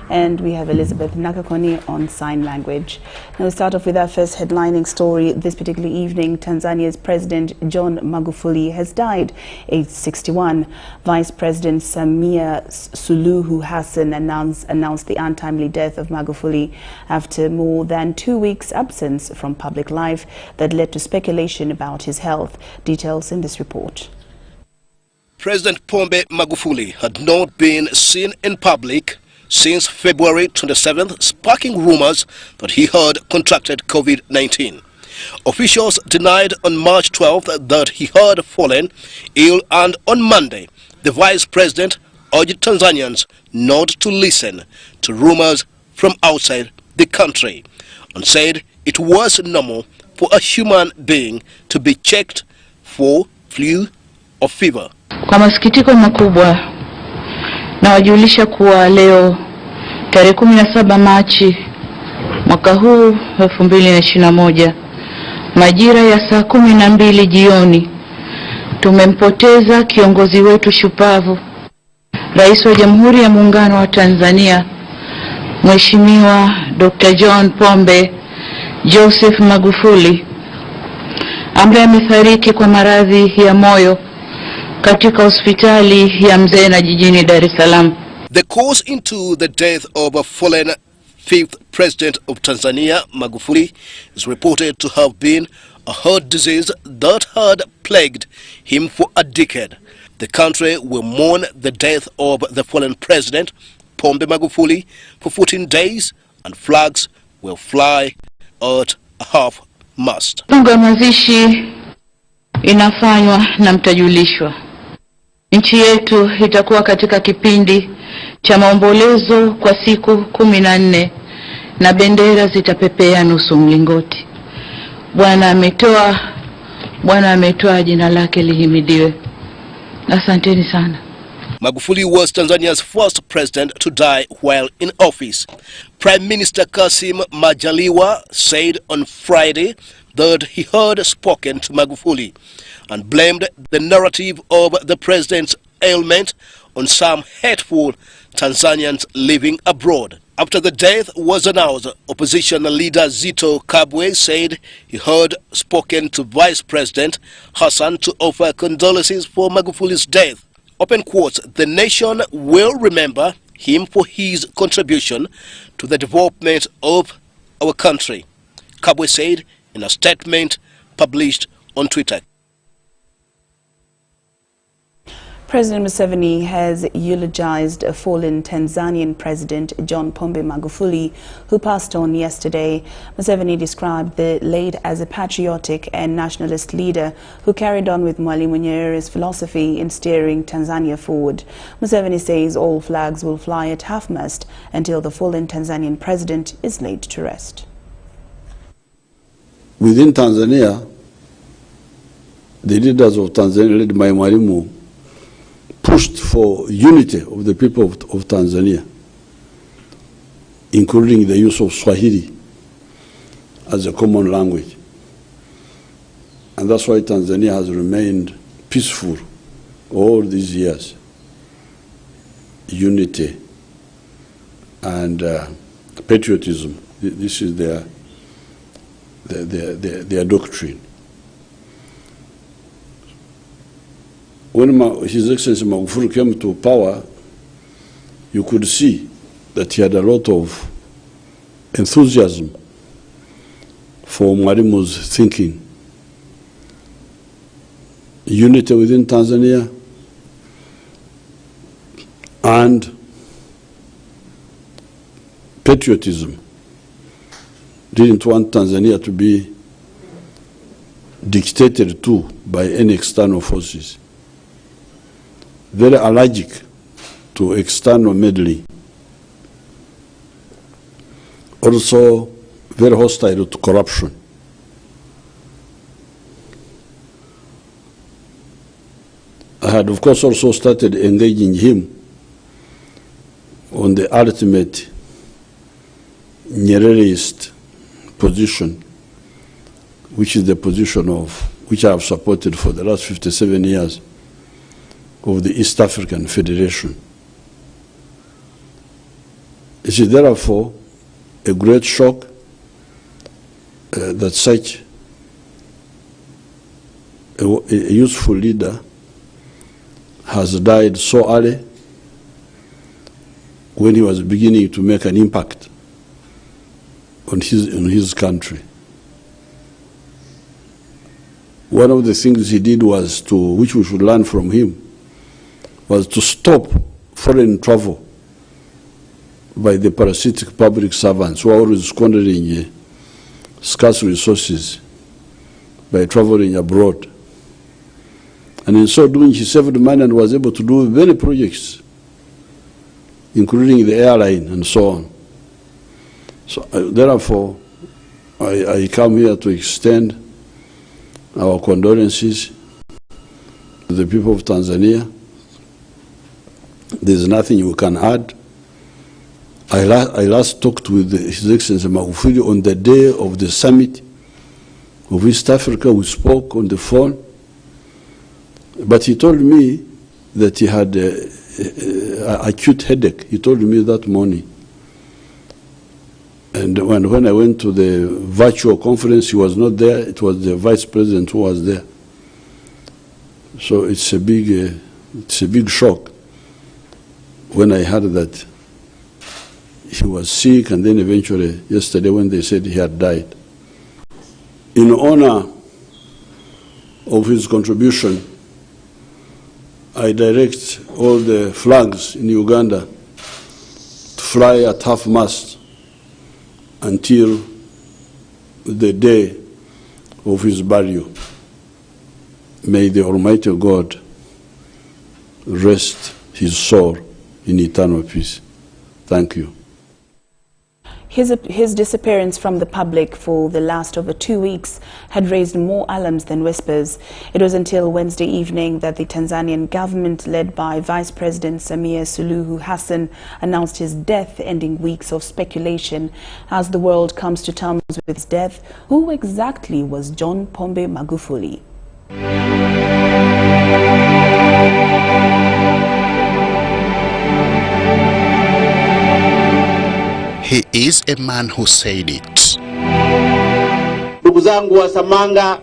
And we have Elizabeth Nakakoni on sign language. Now we start off with our first headlining story. This particular evening, Tanzania's President John Magufuli has died, aged 61. Vice President Samia Suluhu Hassan announced the untimely death of Magufuli after more than 2 weeks' absence from public life that led to speculation about his health. Details in this report. President Pombe Magufuli had not been seen in public since February 27th, sparking rumors that he had contracted COVID-19. Officials denied on March 12th that he had fallen ill, and on Monday, the vice president urged Tanzanians not to listen to rumors from outside the country and said it was normal for a human being to be checked for flu or fever. Kwa masikitiko makubwa nawajulisha kuwa leo tarehe 17 Machi mwaka huu 2021 majira ya saa 12 jioni tumempoteza kiongozi wetu shupavu, Rais wa Jamhuri ya Muungano wa Tanzania, Mheshimiwa Dr. John Pombe Joseph Magufuli, ambaye amefariki kwa maradhi ya moyo katika hospitali ya Mzena jijini Dar es Salaam. The cause into the death of a fallen fifth president of Tanzania, Magufuli, is reported to have been a heart disease that had plagued him for a decade. The country will mourn the death of the fallen president, Pombe Magufuli, for 14 days, and flags will fly at a half-mast. Mazishi inafanywa na mtajulishwa. Nchi yetu itakuwa katika kipindi cha maombolezo kwa siku 14 na bendera zitapepea nusu mlingoti. Bwana ametoa, jina lake lihimidiwe. Asanteni sana. Magufuli was Tanzania's first president to die while in office. Prime Minister Kassim Majaliwa said on Friday that he had spoken to Magufuli and blamed the narrative of the president's ailment on some hateful Tanzanians living abroad. After the death was announced, opposition leader Zito Kabwe said he had spoken to Vice President Hassan to offer condolences for Magufuli's death. Open quotes, "The nation will remember him for his contribution to the development of our country," Kabwe said in a statement published on Twitter. President MUSEVENI has eulogized a fallen Tanzanian President John Pombe Magufuli, who passed on yesterday. MUSEVENI described the late as a patriotic and nationalist leader who carried on with Mwalimu Nyerere's philosophy in steering Tanzania forward. MUSEVENI says all flags will fly at half-mast until the fallen Tanzanian president is laid to rest. Within Tanzania, the leaders of Tanzania, led by Mwalimu, pushed for unity of the people of Tanzania, including the use of Swahili as a common language. And that's why Tanzania has remained peaceful all these years. Unity and patriotism, this is their doctrine. When His Excellency Magufuli came to power, you could see that he had a lot of enthusiasm for Mwalimu's thinking. Unity within Tanzania and patriotism. Didn't want Tanzania to be dictated to by any external forces. Very allergic to external meddling. Also very hostile to corruption. I had, of course, also started engaging him on the ultimate Nyerereist position, which is the position of which I have supported for the last 57 years, of the East African Federation. It is therefore a great shock that such a useful leader has died so early when he was beginning to make an impact on his country. One of the things he did was which we should learn from him, was to stop foreign travel by the parasitic public servants who are always squandering scarce resources by traveling abroad. And in so doing, he saved money and was able to do many projects, including the airline and so on. So therefore, I come here to extend our condolences to the people of Tanzania. There's nothing we can add. I last talked with His Excellency Magufuli on the day of the summit of East Africa. We spoke on the phone, but he told me that he had an acute headache. He told me that morning. And when I went to the virtual conference, he was not there. It was the Vice President who was there. So it's a big shock when I heard that he was sick, and then eventually yesterday when they said he had died. In honor of his contribution, I direct all the flags in Uganda to fly at half-mast until the day of his burial. May the Almighty God rest his soul in eternal peace. Thank you. His disappearance from the public for the last over 2 weeks had raised more alarms than whispers. It was until Wednesday evening that the Tanzanian government, led by Vice President Samia Suluhu Hassan, announced his death, ending weeks of speculation as the world comes to terms with his death. Who exactly was John Pombe Magufuli? He is a man who said it. Ndugu zangu wa Samanga,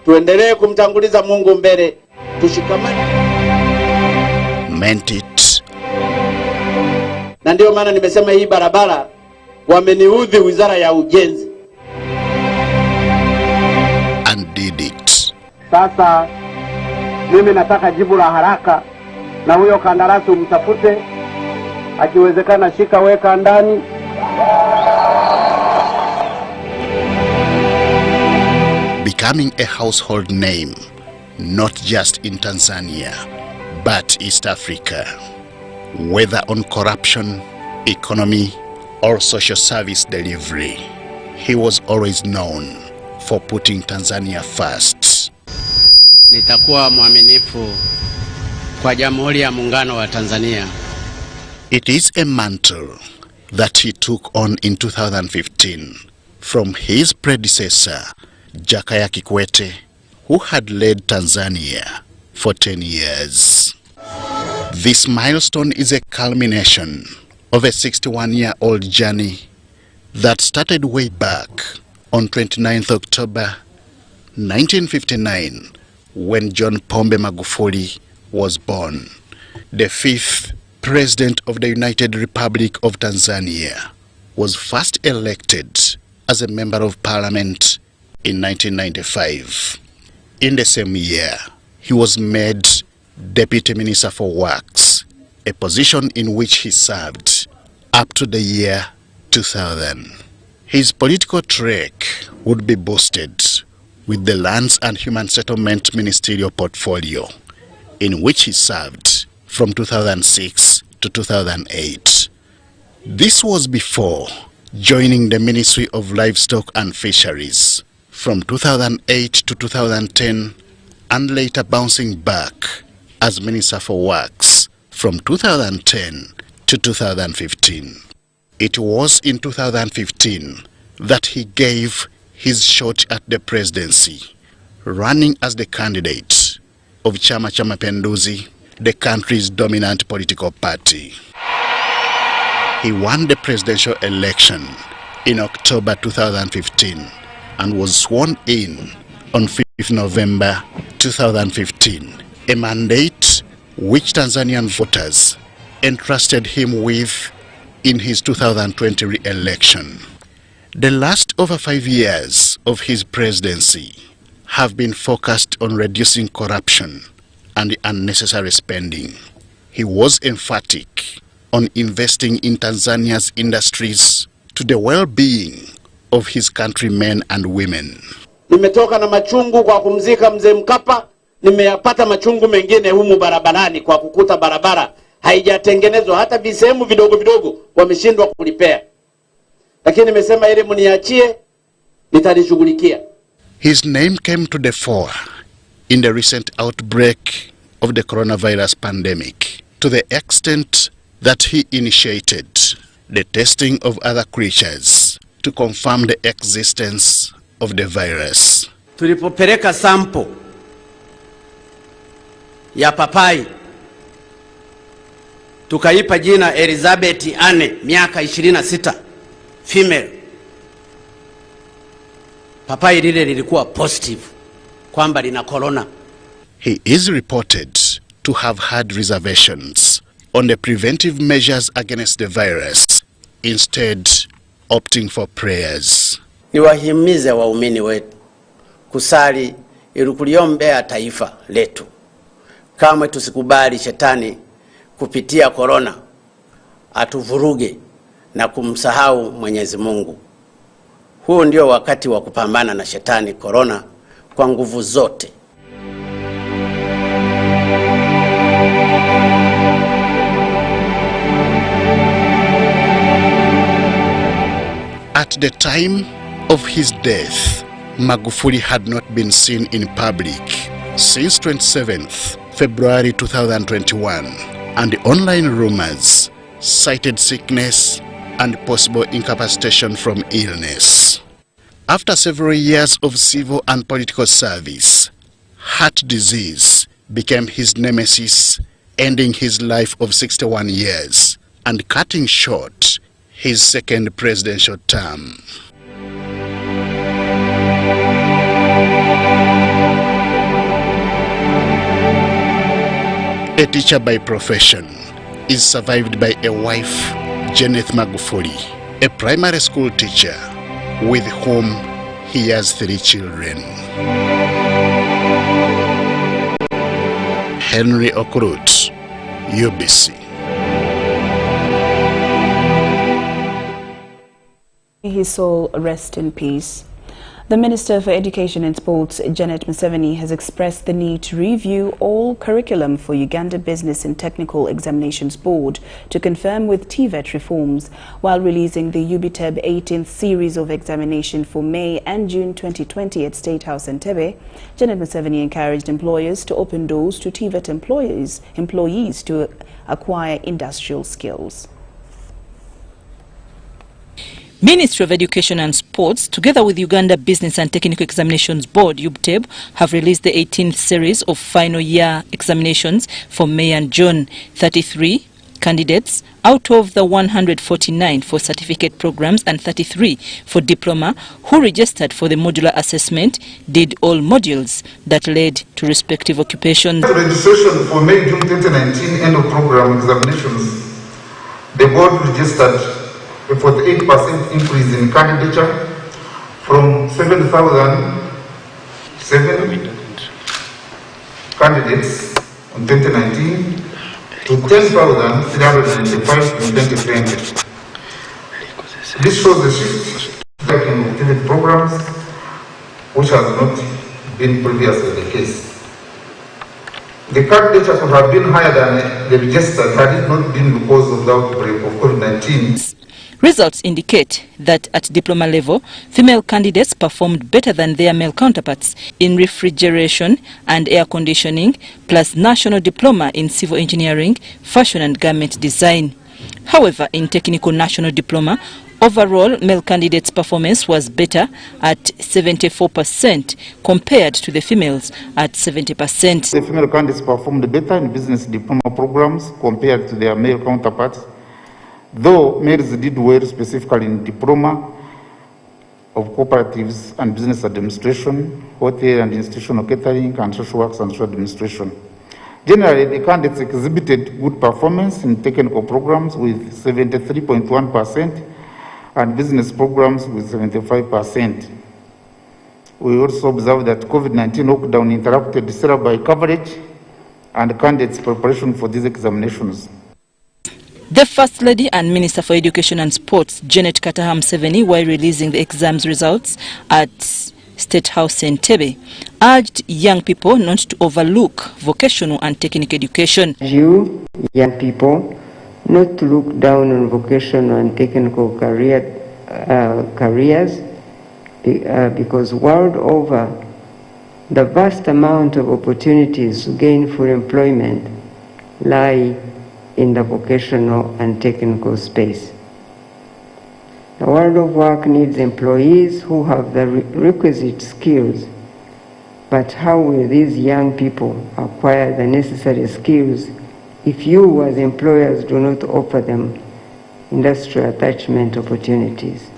tuendelee kumtanguliza Mungu mbele, tushikamane. Meant it. Na ndio maana nimesema hii barabara wameniudhi Wizara ya Ujenzi. And did it. Sasa mimi nataka jibu la haraka, na huyo kandarasi umtafute, akiwezekana shika weka ndani. Becoming a household name, not just in Tanzania, but East Africa. Whether on corruption, economy, or social service delivery, he was always known for putting Tanzania first. Nitakuwa mwaminifu kwa Jamhuri ya Muungano wa Tanzania. It is a mantle that he took on in 2015 from his predecessor, Jakaya Kikwete, who had led Tanzania for 10 years. This milestone is a culmination of a 61-year-old journey that started way back on 29th October 1959 when John Pombe Magufuli was born, the fifth President of the United Republic of Tanzania, was first elected as a member of parliament in 1995. In the same year, he was made Deputy Minister for Works, a position in which he served up to the year 2000. His political track would be boosted with the Lands and Human Settlement Ministerial portfolio, in which he served from 2006 to 2008. This was before joining the Ministry of Livestock and Fisheries from 2008 to 2010, and later bouncing back as Minister for Works from 2010 to 2015. It was in 2015 that he gave his shot at the presidency, running as the candidate of Chama cha Mapinduzi, the country's dominant political party. He won the presidential election in October 2015 and was sworn in on 5th November 2015, a mandate which Tanzanian voters entrusted him with in his 2020 re-election. The last over 5 years of his presidency have been focused on reducing corruption and unnecessary spending. He was emphatic on investing in Tanzania's industries to the well-being of his countrymen and women. Nimetoka na machungu kwa kumzika mzee Mkapa, nimeyapata machungu mengine humu barabarani kwa kukuta barabara haijatengenezwa, hata visehemu vidogo vidogo wameshindwa kulipea. Lakini nimesema ile mniachie, nitalishughulikia. His name came to the fore in the recent outbreak of the coronavirus pandemic, to the extent that he initiated the testing of other creatures to confirm the existence of the virus. Tulipopeleka sample ya papai tukaipa jina Elizabeth Anne, miaka 26, female. Papai lile lilikuwa positive kwamba lina corona. He is reported to have had reservations on the preventive measures against the virus, instead opting for prayers. Niwahimize waumini wetu kusali ili kuliombea taifa letu. Kamwe tusikubali shetani kupitia corona atuvuruge na kumsahau Mwenyezi Mungu. Huu ndio wakati wa kupambana na shetani corona kwa nguvu zote. At the time of his death, Magufuli had not been seen in public since 27th February 2021, and the online rumors cited sickness and possible incapacitation from illness. After several years of civil and political service, heart disease became his nemesis, ending his life of 61 years and cutting short his second presidential term. A teacher by profession, is survived by a wife, Janeth Magufuli, a primary school teacher with whom he has 3 children. Henry Okurut, UBC. His soul rest in peace. The Minister for Education and Sports, Janet MUSEVENI, has expressed the need to review all curriculum for Uganda Business and Technical Examinations Board to confirm with TVET reforms, while releasing the UBTEB 18th series of examination for May and June 2020 at State House Entebbe. Janet MUSEVENI encouraged employers to open doors to TVET employees to acquire industrial skills. Ministry of Education and Sports, together with Uganda Business and Technical Examinations Board, UBTEB, have released the 18th series of final year examinations for May and June. 33 candidates out of the 149 for certificate programs and 33 for diploma who registered for the modular assessment did all modules that led to respective occupations. Registration for May, June 2019 end of program examinations, the board registered a 48% increase in candidature from 7,007 candidates in 2019 to 10,395 in 2020. This shows a shift in activity programs, which has not been previously the case. The candidature could have been higher than the registered had it not been because of the outbreak of COVID-19. Results indicate that at diploma level, female candidates performed better than their male counterparts in refrigeration and air conditioning, plus national diploma in civil engineering, fashion and garment design. However, in technical national diploma, overall male candidates' performance was better at 74% compared to the females at 70%. The female candidates performed better in business diploma programs compared to their male counterparts. Though males did well specifically in diploma of cooperatives and business administration, hotel and institutional catering, and social works and social administration. Generally, the candidates exhibited good performance in technical programs with 73.1% and business programs with 75%. We also observed that COVID-19 lockdown interrupted syllabi coverage and candidates' preparation for these examinations. The First Lady and Minister for Education and Sports, Janet Kataha MUSEVENI, while releasing the exams results at State House Entebbe, urged young people not to overlook vocational and technical education. You, young people, not to look down on vocational and technical careers, because world over, the vast amount of opportunities to gain full employment lie in the vocational and technical space. The world of work needs employees who have the requisite skills, but how will these young people acquire the necessary skills if you as employers do not offer them industrial attachment opportunities?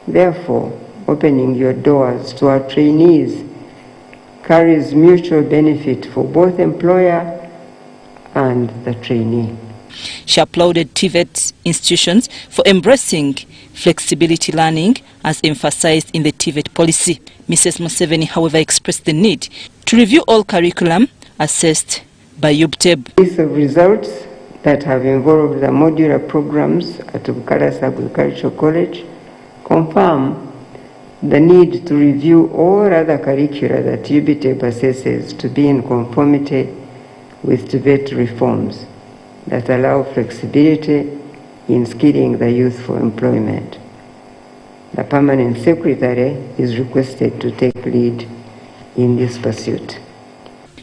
Therefore, opening your doors to our trainees carries mutual benefit for both employer and the trainee. She applauded TVET institutions for embracing flexibility learning as emphasized in the TVET policy. Mrs. MUSEVENI, however, expressed the need to review all curriculum assessed by UBTEB. List of results that have involved the modular programs at Bukaras Agricultural College confirm the need to review all other curricula that UBTEB assesses to be in conformity with TVET reforms that allow flexibility in skilling the youth for employment. The Permanent Secretary is requested to take lead in this pursuit.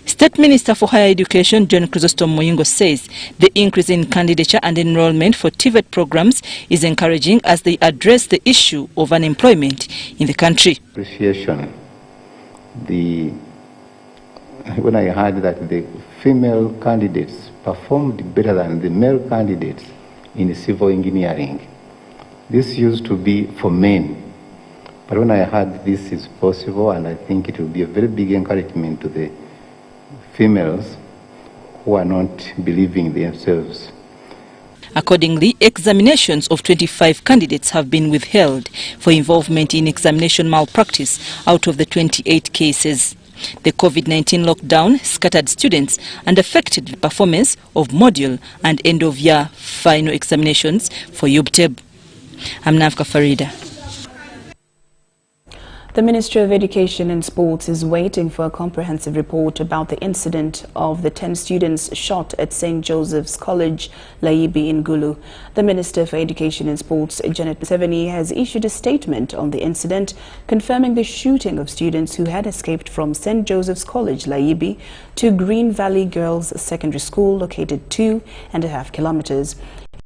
State Minister for Higher Education, John Chrysostom Muyingo, says the increase in candidature and enrollment for TVET programs is encouraging as they address the issue of unemployment in the country. Appreciation. When I heard that the female candidates performed better than the male candidates in civil engineering. This used to be for men, but when I heard this is possible, and I think it will be a very big encouragement to the females who are not believing themselves. Accordingly, examinations of 25 candidates have been withheld for involvement in examination malpractice out of the 28 cases. The COVID-19 lockdown scattered students and affected the performance of module and end-of-year final examinations for UBTEB. I'm Navka Farida. The Ministry of Education and Sports is waiting for a comprehensive report about the incident of the 10 students shot at St. Joseph's College, Laibi in Gulu. The Minister for Education and Sports, Janet MUSEVENI, has issued a statement on the incident, confirming the shooting of students who had escaped from St. Joseph's College, Laibi, to Green Valley Girls Secondary School, located 2.5 kilometers.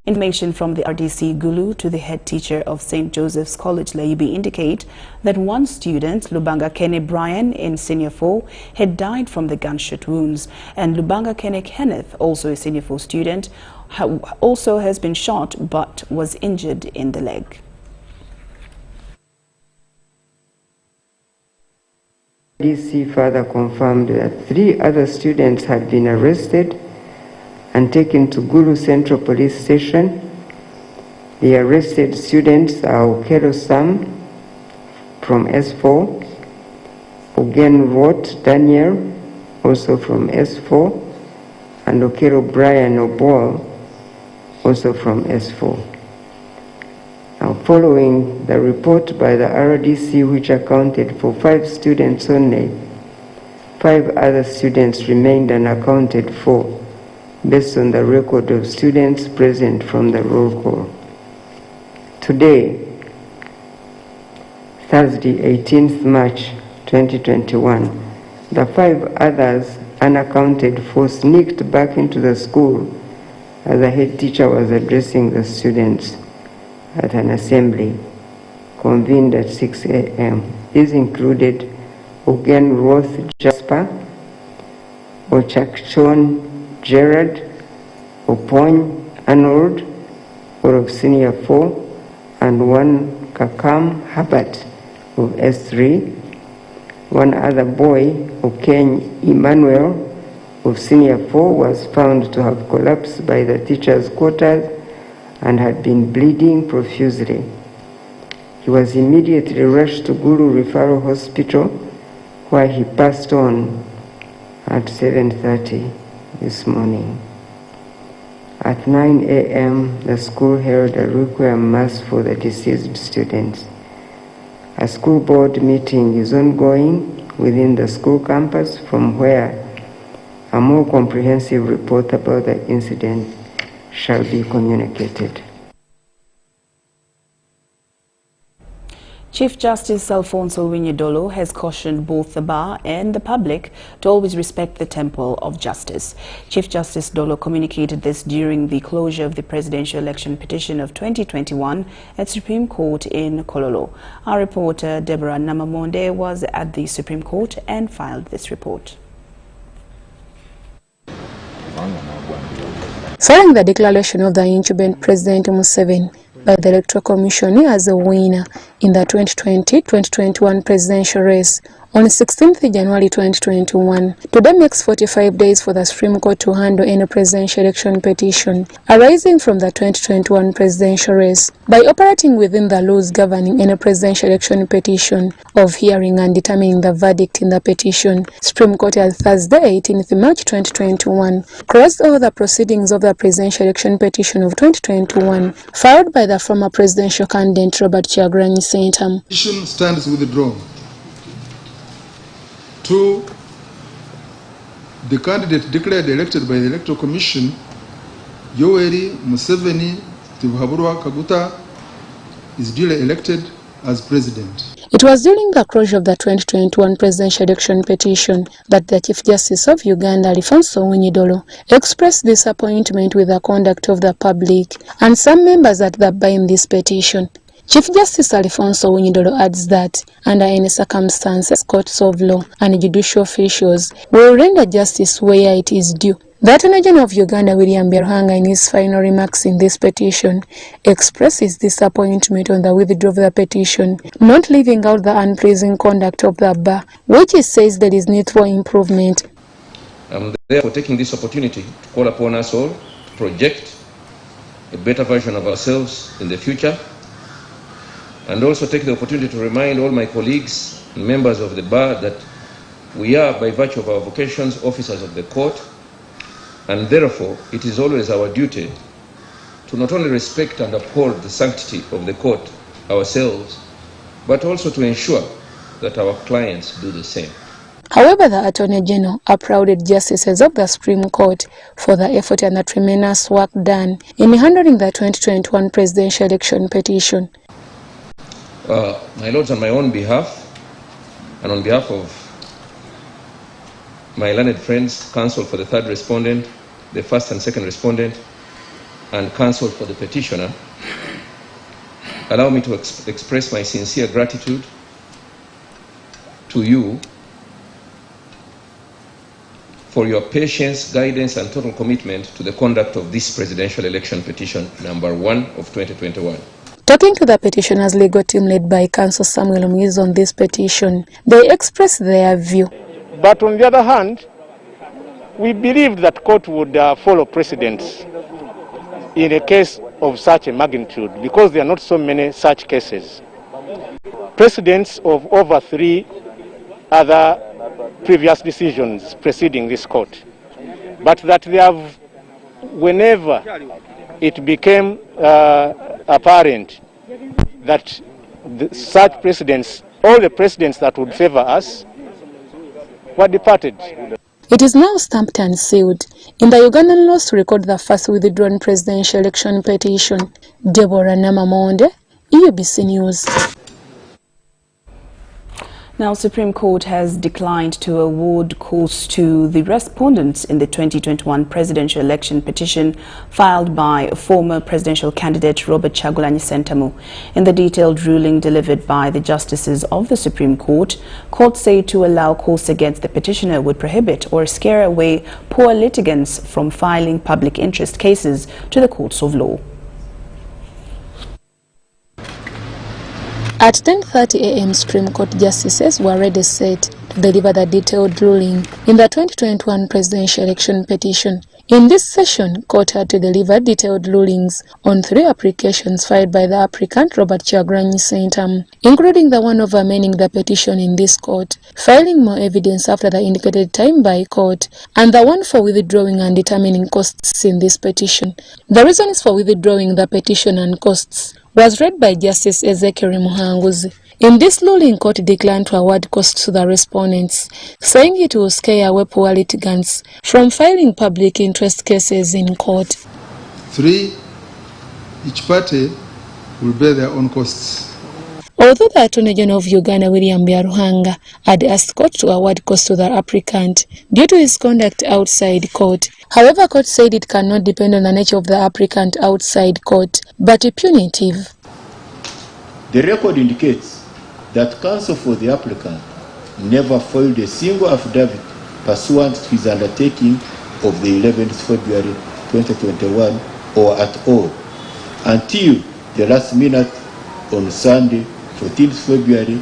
Information from the RDC Gulu to the head teacher of St. Joseph's College, Laibi, indicate that one student, Lubanga Kene Brian, in Senior 4, had died from the gunshot wounds, and Lubanga Kene Kenneth, also a Senior 4 student, also has been shot but was injured in the leg. RDC further confirmed that 3 other students had been arrested and taken to Gulu Central Police Station. The arrested students are Okero Sam from S4, Ogen Rot Daniel, also from S4, and Okero Brian Obol, also from S4. Now, following the report by the RDC, which accounted for 5 students only, 5 other students remained unaccounted for, based on the record of students present from the roll call. Today, Thursday, 18th March 2021, the 5 others unaccounted for sneaked back into the school as the head teacher was addressing the students at an assembly convened at 6 a.m. These included Ogen Roth Jasper, Ochakchon Gerard, Opon Arnold, or of Senior 4, and one Kakam Herbert of S3. One other boy, Okeny Emmanuel of Senior 4, was found to have collapsed by the teacher's quarters and had been bleeding profusely. He was immediately rushed to Gulu Referral Hospital, where he passed on at 7:30 this morning. At 9 a.m., the school held a requiem mass for the deceased students. A school board meeting is ongoing within the school campus, from where a more comprehensive report about the incident shall be communicated. Chief Justice Alfonso Winyidolo has cautioned both the bar and the public to always respect the temple of justice. Chief Justice Dolo communicated this during the closure of the presidential election petition of 2021 at Supreme Court in Kololo. Our reporter Deborah Namamonde was at the Supreme Court and filed this report. Following the declaration of the incumbent President MUSEVENI by the Electoral Commission as a winner in the 2020-2021 presidential race on 16th January 2021. Today makes 45 days for the Supreme Court to handle any presidential election petition arising from the 2021 presidential race. By operating within the laws governing any presidential election petition of hearing and determining the verdict in the petition, Supreme Court on Thursday, 18th March 2021, closed all the proceedings of the presidential election petition of 2021, filed by the former presidential candidate Robert Kyagulanyi Ssentamu. Petition stands withdrawn. 2. The candidate declared elected by the Electoral Commission, Yoweri Museveni Tibuhaburwa Kaguta, is duly elected as president. It was during the closure of the 2021 presidential election petition that the Chief Justice of Uganda, Alfonso Winyidolo, expressed disappointment with the conduct of the public and some members at the bar in this petition. Chief Justice Alfonso Winyidolo adds that, under any circumstances, courts of law and judicial officials will render justice where it is due. The Attorney General of Uganda, William Byarhanga, in his final remarks in this petition, expressed his disappointment on the withdrawal of the petition, not leaving out the unpleasing conduct of the bar, which he says there is need for improvement. I'm therefore taking this opportunity to call upon us all to project a better version of ourselves in the future, and also take the opportunity to remind all my colleagues and members of the bar that we are, by virtue of our vocations, officers of the court, and therefore it is always our duty to not only respect and uphold the sanctity of the court ourselves, but also to ensure that our clients do the same. However, the Attorney General applauded justices of the Supreme Court for the effort and the tremendous work done in handling the 2021 presidential election petition. My Lords, on my own behalf and on behalf of my learned friends, counsel for the third respondent, the first and second respondent, and counsel for the petitioner, allow me to express my sincere gratitude to you for your patience, guidance, and total commitment to the conduct of this presidential election petition number 1 of 2021. Talking to the petitioner's legal team led by Counsel Samuel Muiz on this petition, they expressed their view. But on the other hand, we believed that court would follow precedents in a case of such a magnitude, because there are not so many such cases. Precedents of over 3 other previous decisions preceding this court. But that they have, whenever it became apparent that such precedents, all the precedents that would favor us, were departed. It is now stamped and sealed in the Ugandan laws to record the first withdrawn presidential election petition. Deborah Namamonde, UBC News. Now, Supreme Court has declined to award costs to the respondents in the 2021 presidential election petition filed by former presidential candidate Robert Kyagulanyi Ssentamu. In the detailed ruling delivered by the justices of the Supreme Court, court said to allow costs against the petitioner would prohibit or scare away poor litigants from filing public interest cases to the courts of law. At 10:30 a.m., Supreme Court justices were already set to deliver the detailed ruling in the 2021 presidential election petition. In this session, court had to deliver detailed rulings on 3 applications filed by the applicant Robert Kyagulanyi Ssentamu, including the one of amending the petition in this court, filing more evidence after the indicated time by court, and the one for withdrawing and determining costs in this petition. The reasons for withdrawing the petition and costs was read by Justice Ezekiel Muhanguzi. In this ruling, court declined to award costs to the respondents, saying it will scare away poor litigants from filing public interest cases in court. 3, each party will bear their own costs. Although the Attorney General of Uganda, William Byaruhanga, had asked court to award costs to the applicant due to his conduct outside court, however, court said it cannot depend on the nature of the applicant outside court, but punitive. The record indicates that counsel for the applicant never filed a single affidavit pursuant to his undertaking of the 11th February 2021 or at all until the last minute on Sunday 14th February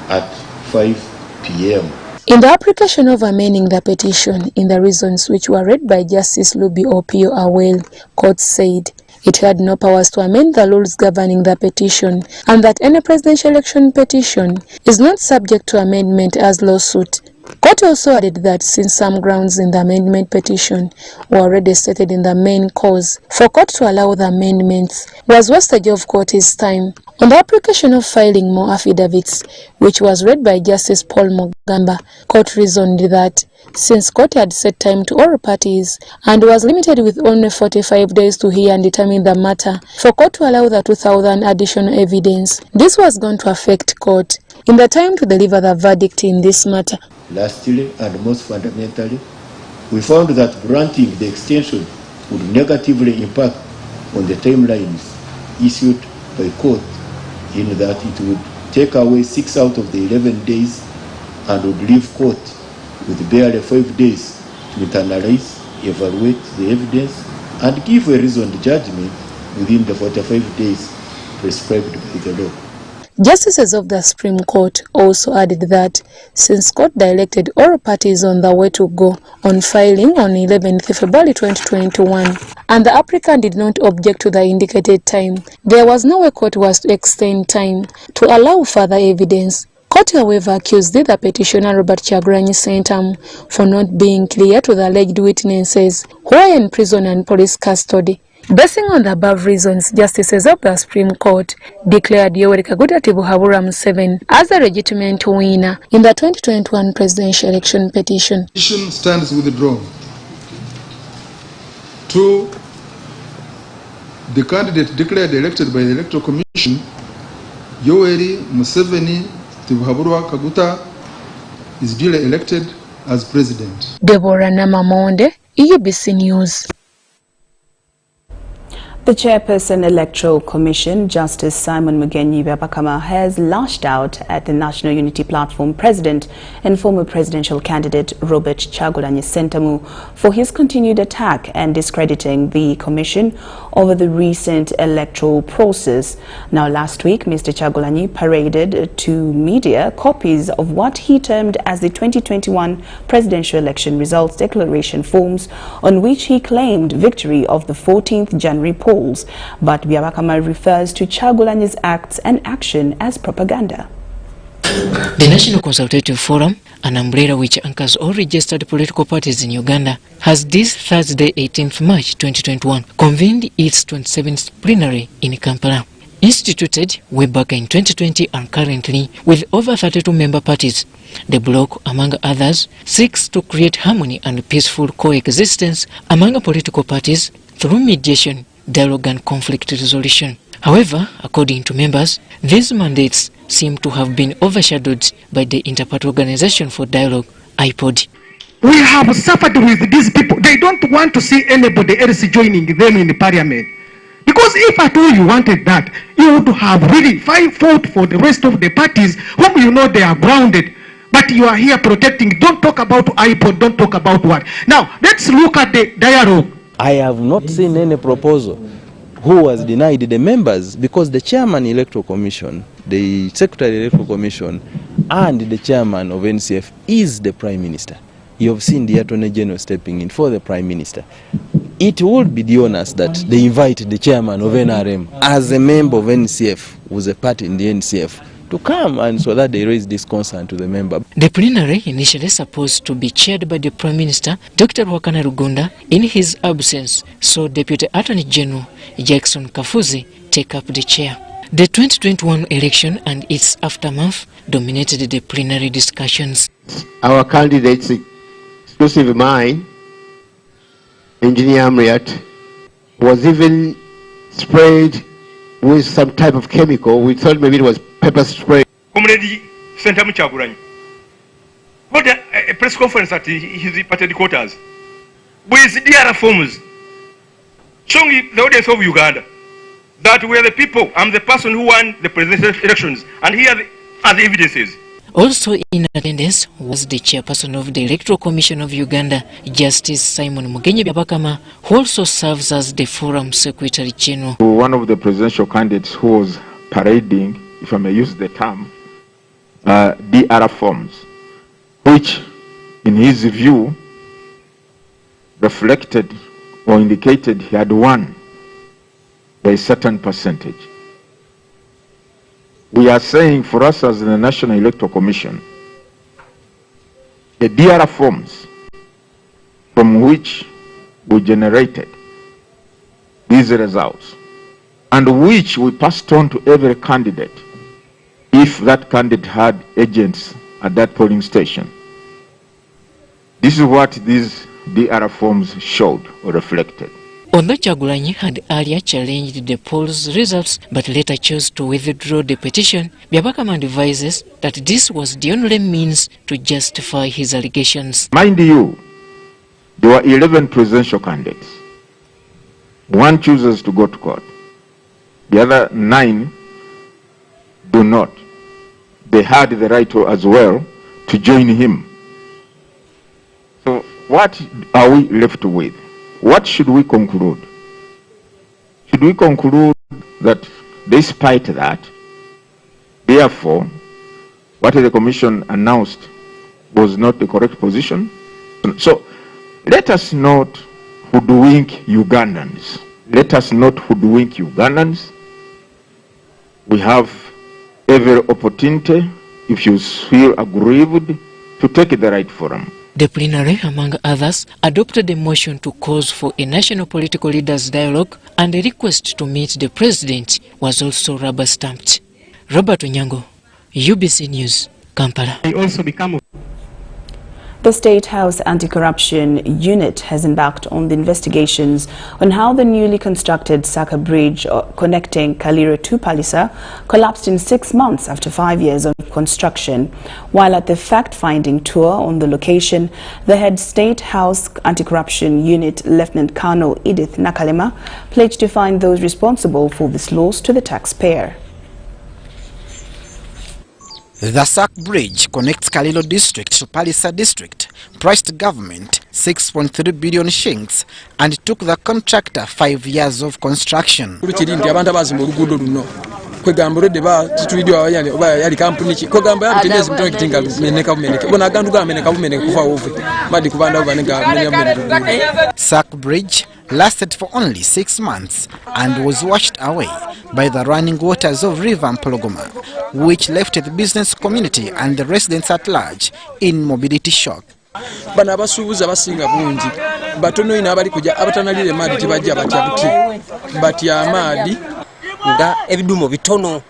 at 5 p.m. In the application of amending the petition, in the reasons which were read by Justice Luby Opio Awel, court said it had no powers to amend the rules governing the petition, and that any presidential election petition is not subject to amendment as lawsuit. Court also added that since some grounds in the amendment petition were already stated in the main cause, for court to allow the amendments was wastage of court's time. On the application of filing more affidavits, which was read by Justice Paul Mugamba, court reasoned that since court had set time to all parties and was limited with only 45 days to hear and determine the matter, for court to allow the 2,000 additional evidence, this was going to affect court in the time to deliver the verdict in this matter. Lastly, and most fundamentally, we found that granting the extension would negatively impact on the timelines issued by court, in that it would take away 6 out of the 11 days and would leave court with barely 5 days to internalize, evaluate the evidence, and give a reasoned judgment within the 45 days prescribed by the law. Justices of the Supreme Court also added that since court directed all parties on the way to go on filing on 11th February 2021, and the applicant did not object to the indicated time, there was no way court was to extend time to allow further evidence. Court, however, accused the petitioner Robert Kyagulanyi Ssentamu for not being clear to the alleged witnesses who are in prison and police custody. Basing on the above reasons, justices of the Supreme Court declared Yoweri Kaguta Tibuhaburwa Museveni as a legitimate winner in the 2021 presidential election petition. Petition stands withdrawn. 2, the candidate declared elected by the Electoral Commission, Yoweri Museveni Tibuhaburwa Kaguta, is duly elected as president. Deborah Namamonde, UBC News. The Chairperson Electoral Commission, Justice Simon Mugenyi Byabakama, has lashed out at the National Unity Platform President and former presidential candidate Robert Kyagulanyi Ssentamu for his continued attack and discrediting the Commission over the recent electoral process. Now, last week, Mr. Kyagulanyi paraded to media copies of what he termed as the 2021 presidential election results declaration forms, on which he claimed victory of the 14th January polls. But Byabakama refers to Kyagulanyi's acts and action as propaganda. The National Consultative Forum, an umbrella which anchors all registered political parties in Uganda, has this Thursday, 18th March 2021, convened its 27th plenary in Kampala. Instituted way back in 2020 and currently with over 32 member parties, the bloc, among others, seeks to create harmony and peaceful coexistence among political parties through mediation, dialogue and conflict resolution. However, according to members, these mandates seem to have been overshadowed by the Interparty Organization for Dialogue, IPOD. We have suffered with these people. They don't want to see anybody else joining them in the parliament. Because if at all you wanted that, you would have really fought for the rest of the parties whom you know they are grounded. But you are here protecting. Don't talk about IPOD, don't talk about what. Now, let's look at the dialogue. I have not seen any proposal who was denied the members, because the chairman electoral commission, the secretary electoral commission, and the chairman of NCF is the prime minister. You have seen the attorney general stepping in for the prime minister. It would be the honest that they invite the chairman of NRM as a member of NCF, who's a party in the NCF, to come, and so that they raise this concern to the member. The plenary, initially supposed to be chaired by the Prime Minister, Dr. Wakana Rugunda, in his absence, saw Deputy Attorney General Jackson Kafuzi take up the chair. The 2021 election and its aftermath dominated the plenary discussions. Our candidates, exclusive mine, Engineer Amriat, was even sprayed with some type of chemical. We thought maybe it was pepper spray. Comrade Senator Muchaguranyi, what a press conference at his party headquarters with the other forms showing the audience of Uganda that we are the people, I'm the person who won the presidential elections, and here are the evidences. Also in attendance was the chairperson of the Electoral Commission of Uganda, Justice Simon Mugenyi Byabakama, who also serves as the Forum Secretary General. One of the presidential candidates who was parading, if I may use the term, DR forms, which in his view reflected or indicated he had won by a certain percentage. We are saying, for us as the National Electoral Commission, the DR forms from which we generated these results and which we passed on to every candidate if that candidate had agents at that polling station. This is what these DR forms showed or reflected. Although Chagulanyi had earlier challenged the poll's results but later chose to withdraw the petition, Byabakama advises that this was the only means to justify his allegations. Mind you, there were 11 presidential candidates. One chooses to go to court. The other 9 do not. They had the right to, as well, to join him. So what are we left with? What should we conclude? Should we conclude that despite that, therefore, what the Commission announced was not the correct position? So let us not hoodwink Ugandans. Let us not hoodwink Ugandans. We have every opportunity, if you feel aggrieved, to take the right forum. The plenary, among others, adopted a motion to call for a national political leaders dialogue, and a request to meet the president was also rubber-stamped. Robert Onyango, UBC News, Kampala. The State House Anti-Corruption Unit has embarked on the investigations on how the newly constructed SAAKA bridge connecting Kaliro to Palisa collapsed in 6 months after 5 years of construction. While at the fact-finding tour on the location, the head State House Anti-Corruption Unit Lieutenant Colonel Edith Nakalema pledged to find those responsible for this loss to the taxpayer. The SAAKA bridge connects Kalilo district to Palisa district, priced government 6.3 billion shillings, and took the contractor 5 years of construction. SAAKA bridge lasted for only 6 months and was washed away by the running waters of River Mpologoma, which left the business community and the residents at large in mobility shock. Bana basuubuza basinga bungi batono ina abali kujja abatanalire maadi tibajja batyabuti batya amaadi nga ebidumo bitono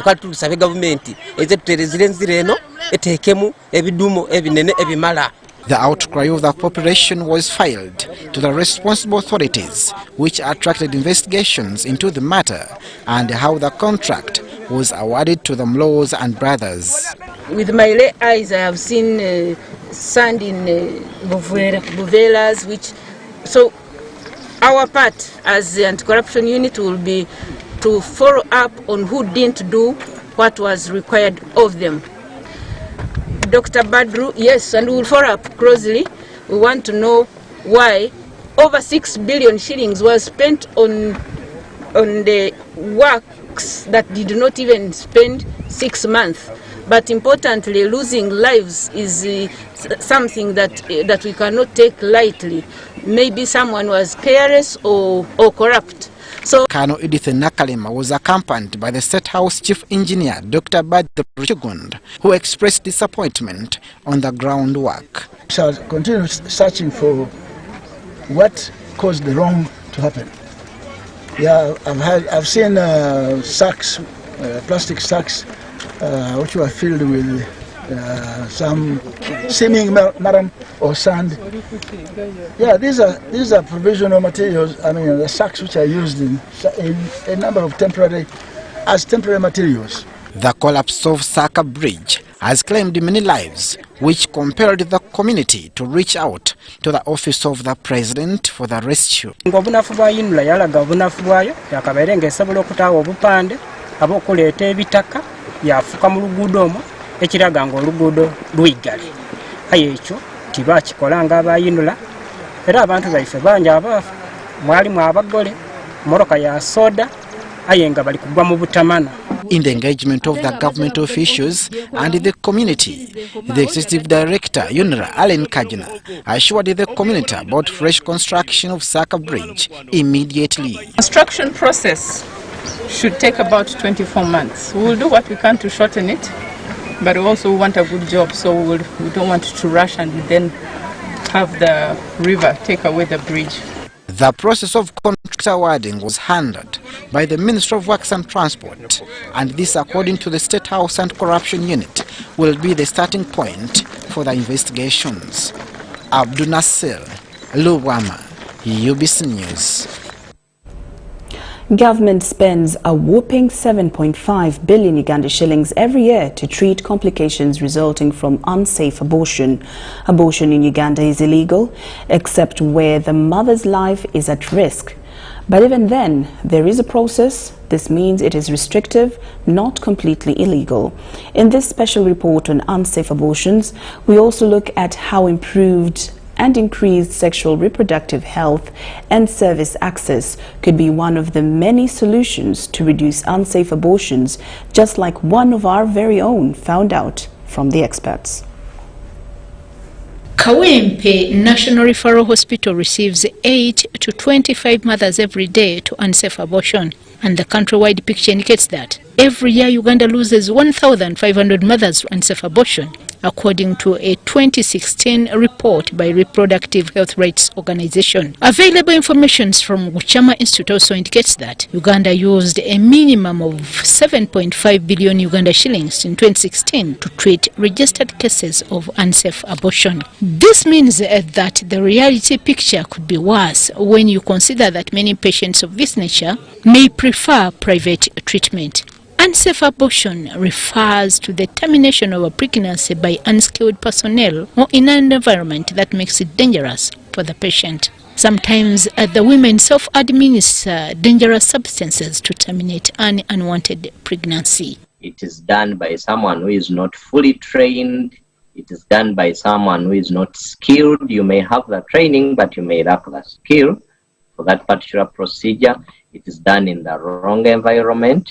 kati tulisabe gavumenti ezetuterezire nzireno etekemu ebidumo ebinene ebimala. The outcry of the population was filed to the responsible authorities, which attracted investigations into the matter and how the contract was awarded to the Mlows and brothers. With my eyes, I have seen sand in Buvelas, which so our part as the anti-corruption unit will be to follow up on who didn't do what was required of them. Dr. Badru, yes, and we will follow up closely. We want to know why over 6 billion shillings was spent on on the works that did not even spend 6 months. But importantly, losing lives is something that we cannot take lightly. Maybe someone was careless or corrupt. So Colonel Edith Nakalema was accompanied by the State House Chief Engineer Dr. Badru Chugund, who expressed disappointment on the groundwork. We shall continue searching for what caused the wrong to happen. Yeah, I've seen sacks, plastic sacks, which were filled with some seeming mud or sand. Yeah, these are provisional materials. I mean, the sacks which are used in a number of temporary materials. The collapse of SAAKA Bridge has claimed many lives, which compelled the community to reach out to the office of the president for the rescue. Obunafu bwa UNULA yalaga obunafu bwayo yakabeere ng'esobola okutaawa obupande ab'okuleeta ebitaka yafuka mu luguudo omwo ekiraga ng'oluguudo lwigale. Aye ekyo tibakikola ng'aba UNULA era abantu baife bangi abaafa mwalimu abagole mmotoka ya soda aye nga bali kugwa mu butamana. In the engagement of the government officials and the community, the Executive Director, UNRA, Allen Kajina, assured the community about fresh construction of SAAKA Bridge immediately. Construction process should take about 24 months. We will do what we can to shorten it, but we also want a good job, so we don't want to rush and then have the river take away the bridge. The process of contract awarding was handled by the Ministry of Works and Transport, and this, according to the State House Anti-Corruption Unit, will be the starting point for the investigations. Abdul Nasser, Lubwama, UBC News. Government spends a whopping 7.5 billion Uganda shillings every year to treat complications resulting from unsafe abortion. Abortion in Uganda is illegal, except where the mother's life is at risk. But even then, there is a process. This means it is restrictive, not completely illegal. In this special report on unsafe abortions, we also look at how improved and increased sexual reproductive health and service access could be one of the many solutions to reduce unsafe abortions, just like one of our very own found out from the experts. Kawempe National Referral Hospital receives 8 to 25 mothers every day to unsafe abortion, and the countrywide picture indicates that every year Uganda loses 1,500 mothers to unsafe abortion, according to a 2016 report by Reproductive Health Rights Organization. Available information from Guchama Institute also indicates that Uganda used a minimum of 7.5 billion Uganda shillings in 2016 to treat registered cases of unsafe abortion. This means that the reality picture could be worse when you consider that many patients of this nature may prefer private treatment. Unsafe abortion refers to the termination of a pregnancy by unskilled personnel or in an environment that makes it dangerous for the patient. Sometimes the women self-administer dangerous substances to terminate an unwanted pregnancy. It is done by someone who is not fully trained. It is done by someone who is not skilled. You may have the training, but you may lack the skill for that particular procedure. It is done in the wrong environment.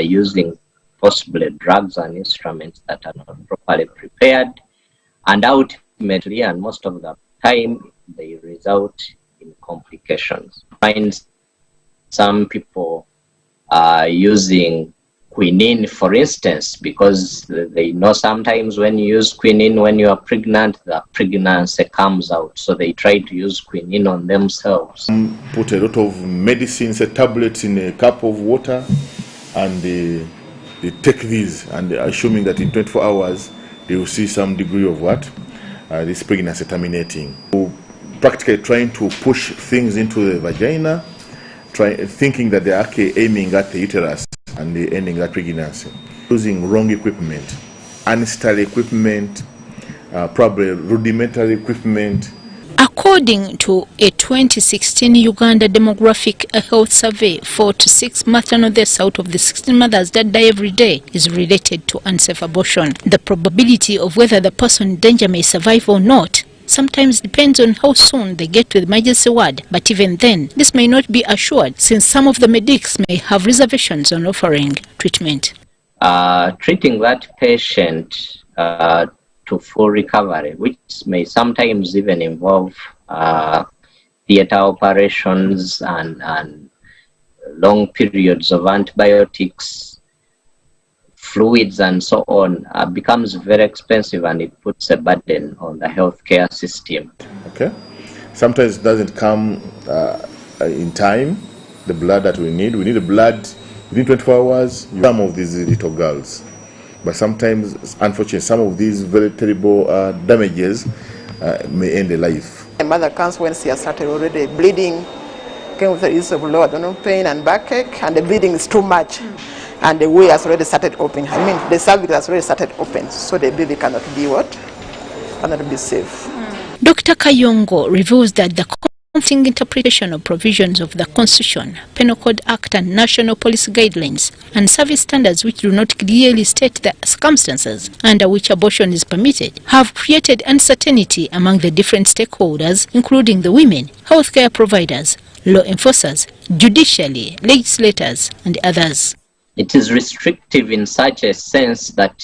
Using possibly drugs and instruments that are not properly prepared, and ultimately, and most of the time, they result in complications. Find some people using quinine, for instance, because they know sometimes when you use quinine when you are pregnant, the pregnancy comes out, so they try to use quinine on themselves. Put a lot of medicines, tablets in a cup of water, and they take these, and assuming that in 24 hours they will see some degree of what this pregnancy terminating. So practically trying to push things into the vagina, thinking that they are actually aiming at the uterus and the ending that pregnancy. Using wrong equipment, unnecessary equipment, probably rudimentary equipment. According to a 2016 Uganda Demographic Health Survey, 4 to 6 maternal deaths out of the 16 mothers that die every day is related to unsafe abortion. The probability of whether the person in danger may survive or not sometimes depends on how soon they get to the emergency ward, but even then, this may not be assured since some of the medics may have reservations on offering treatment. Treating that patient to full recovery, which may sometimes even involve theater operations and long periods of antibiotics, fluids and so on, becomes very expensive, and it puts a burden on the healthcare system. Okay, sometimes it doesn't come in time, the blood that we need the blood within 24 hours. Some of these little girls, but sometimes, unfortunately, some of these very terrible damages may end a life. A mother comes when she has started already bleeding, came with the use of low abdominal pain and backache, and the bleeding is too much, and the way has already started opening. I mean, the cervix has already started open, so the baby cannot be cannot be safe. Dr. Kayongo reveals that the conflicting interpretation of provisions of the Constitution, Penal Code Act and National Police Guidelines and service standards which do not clearly state the circumstances under which abortion is permitted have created uncertainty among the different stakeholders, including the women, healthcare providers, law enforcers, judiciary, legislators and others. It is restrictive in such a sense that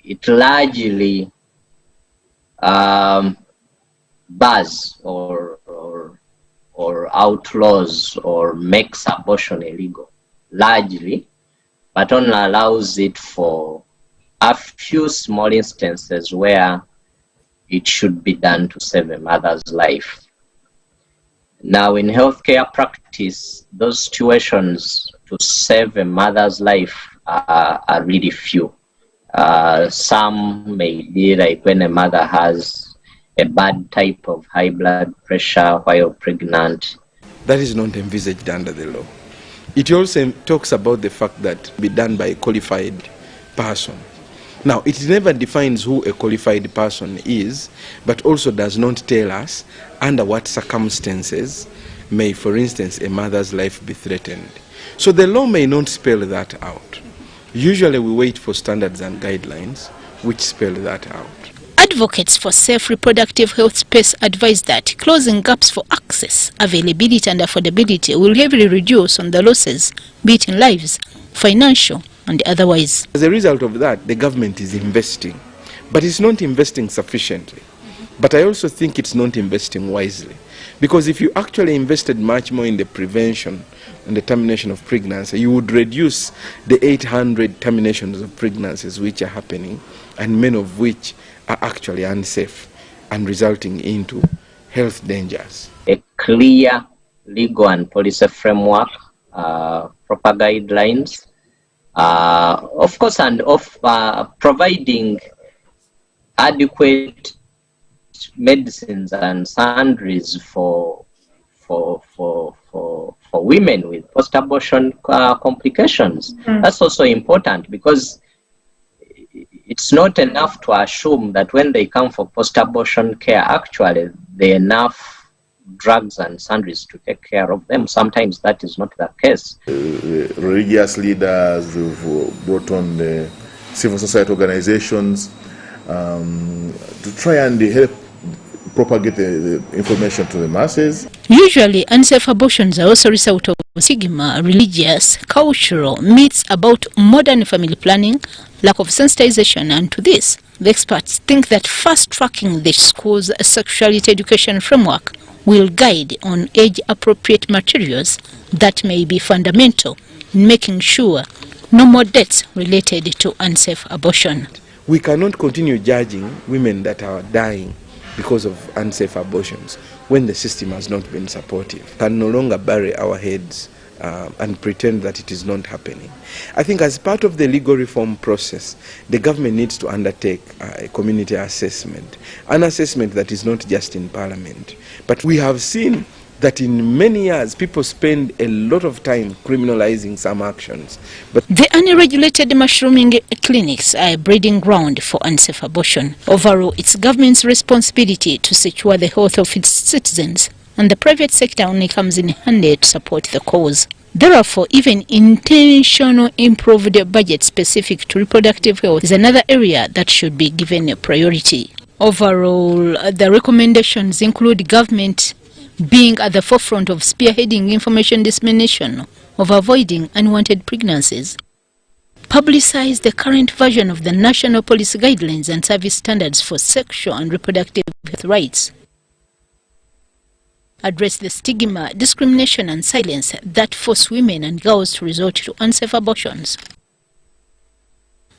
it largely bars or outlaws or makes abortion illegal, largely, but only allows it for a few small instances where it should be done to save a mother's life. Now, in healthcare practice, those situations to save a mother's life are really few. Some may be like when a mother has a bad type of high blood pressure while pregnant. That is not envisaged under the law. It also talks about the fact that be done by a qualified person. Now, it never defines who a qualified person is, but also does not tell us under what circumstances may, for instance, a mother's life be threatened. So the law may not spell that out. Usually we wait for standards and guidelines which spell that out. Advocates for safe reproductive health space advise that closing gaps for access, availability and affordability will heavily reduce on the losses, be it in lives, financial and otherwise. As a result of that, the government is investing, but it's not investing sufficiently. But I also think it's not investing wisely, because if you actually invested much more in the prevention and the termination of pregnancy, you would reduce the 800 terminations of pregnancies which are happening, and many of which are actually unsafe and resulting into health dangers. A clear legal and policy framework, proper guidelines, of course, and of providing adequate medicines and sundries for women with post-abortion complications. That's also important, because it's not enough to assume that when they come for post-abortion care, actually there are enough drugs and sundries to take care of them. Sometimes that is not the case. Religious leaders have brought on the civil society organizations to try and help propagate the information to the masses. Usually, unsafe abortions are also a result of stigma, religious, cultural, myths about modern family planning, lack of sensitization, and to this, the experts think that fast-tracking the school's sexuality education framework will guide on age-appropriate materials that may be fundamental in making sure no more deaths related to unsafe abortion. We cannot continue judging women that are dying because of unsafe abortions when the system has not been supportive. We can no longer bury our heads and pretend that it is not happening. I think as part of the legal reform process, the government needs to undertake a community assessment, an assessment that is not just in Parliament. But we have seen that in many years, people spend a lot of time criminalizing some actions. But the unregulated mushrooming clinics are a breeding ground for unsafe abortion. Overall, it's government's responsibility to secure the health of its citizens, and the private sector only comes in handy to support the cause. Therefore, even intentional improved budget specific to reproductive health is another area that should be given a priority. Overall, the recommendations include government being at the forefront of spearheading information dissemination of avoiding unwanted pregnancies, publicize the current version of the National Policy Guidelines and Service Standards for Sexual and Reproductive Health Rights, address the stigma, discrimination and silence that force women and girls to resort to unsafe abortions,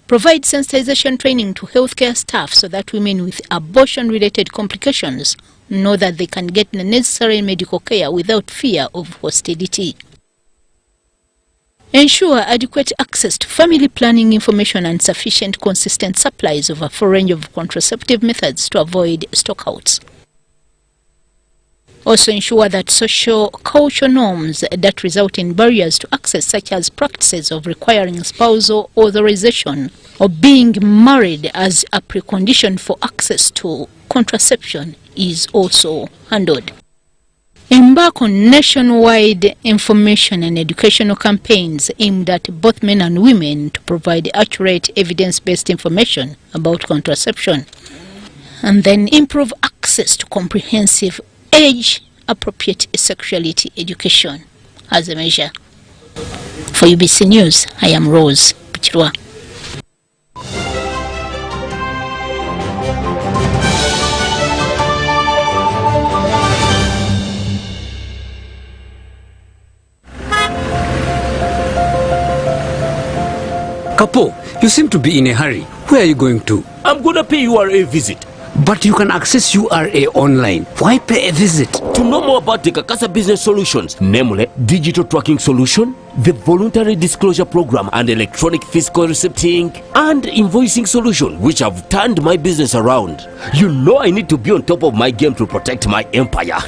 provide sensitization training to healthcare staff so that women with abortion-related complications know that they can get the necessary medical care without fear of hostility. Ensure adequate access to family planning information and sufficient consistent supplies of a full range of contraceptive methods to avoid stockouts. Also ensure that social cultural norms that result in barriers to access, such as practices of requiring spousal authorization or being married as a precondition for access to contraception, is also handled. Embark on nationwide information and educational campaigns aimed at both men and women to provide accurate evidence-based information about contraception, and then improve access to comprehensive age-appropriate sexuality education as a measure. For UBC News, I am Rose Pichirwa. Kapo, you seem to be in a hurry. Where are you going to? I'm gonna pay URA visit. But you can access URA online. Why pay a visit? To know more about the Kakasa business solutions, namely digital tracking solution, the voluntary disclosure program and electronic fiscal receipting and invoicing solution, which have turned my business around. You know I need to be on top of my game to protect my empire.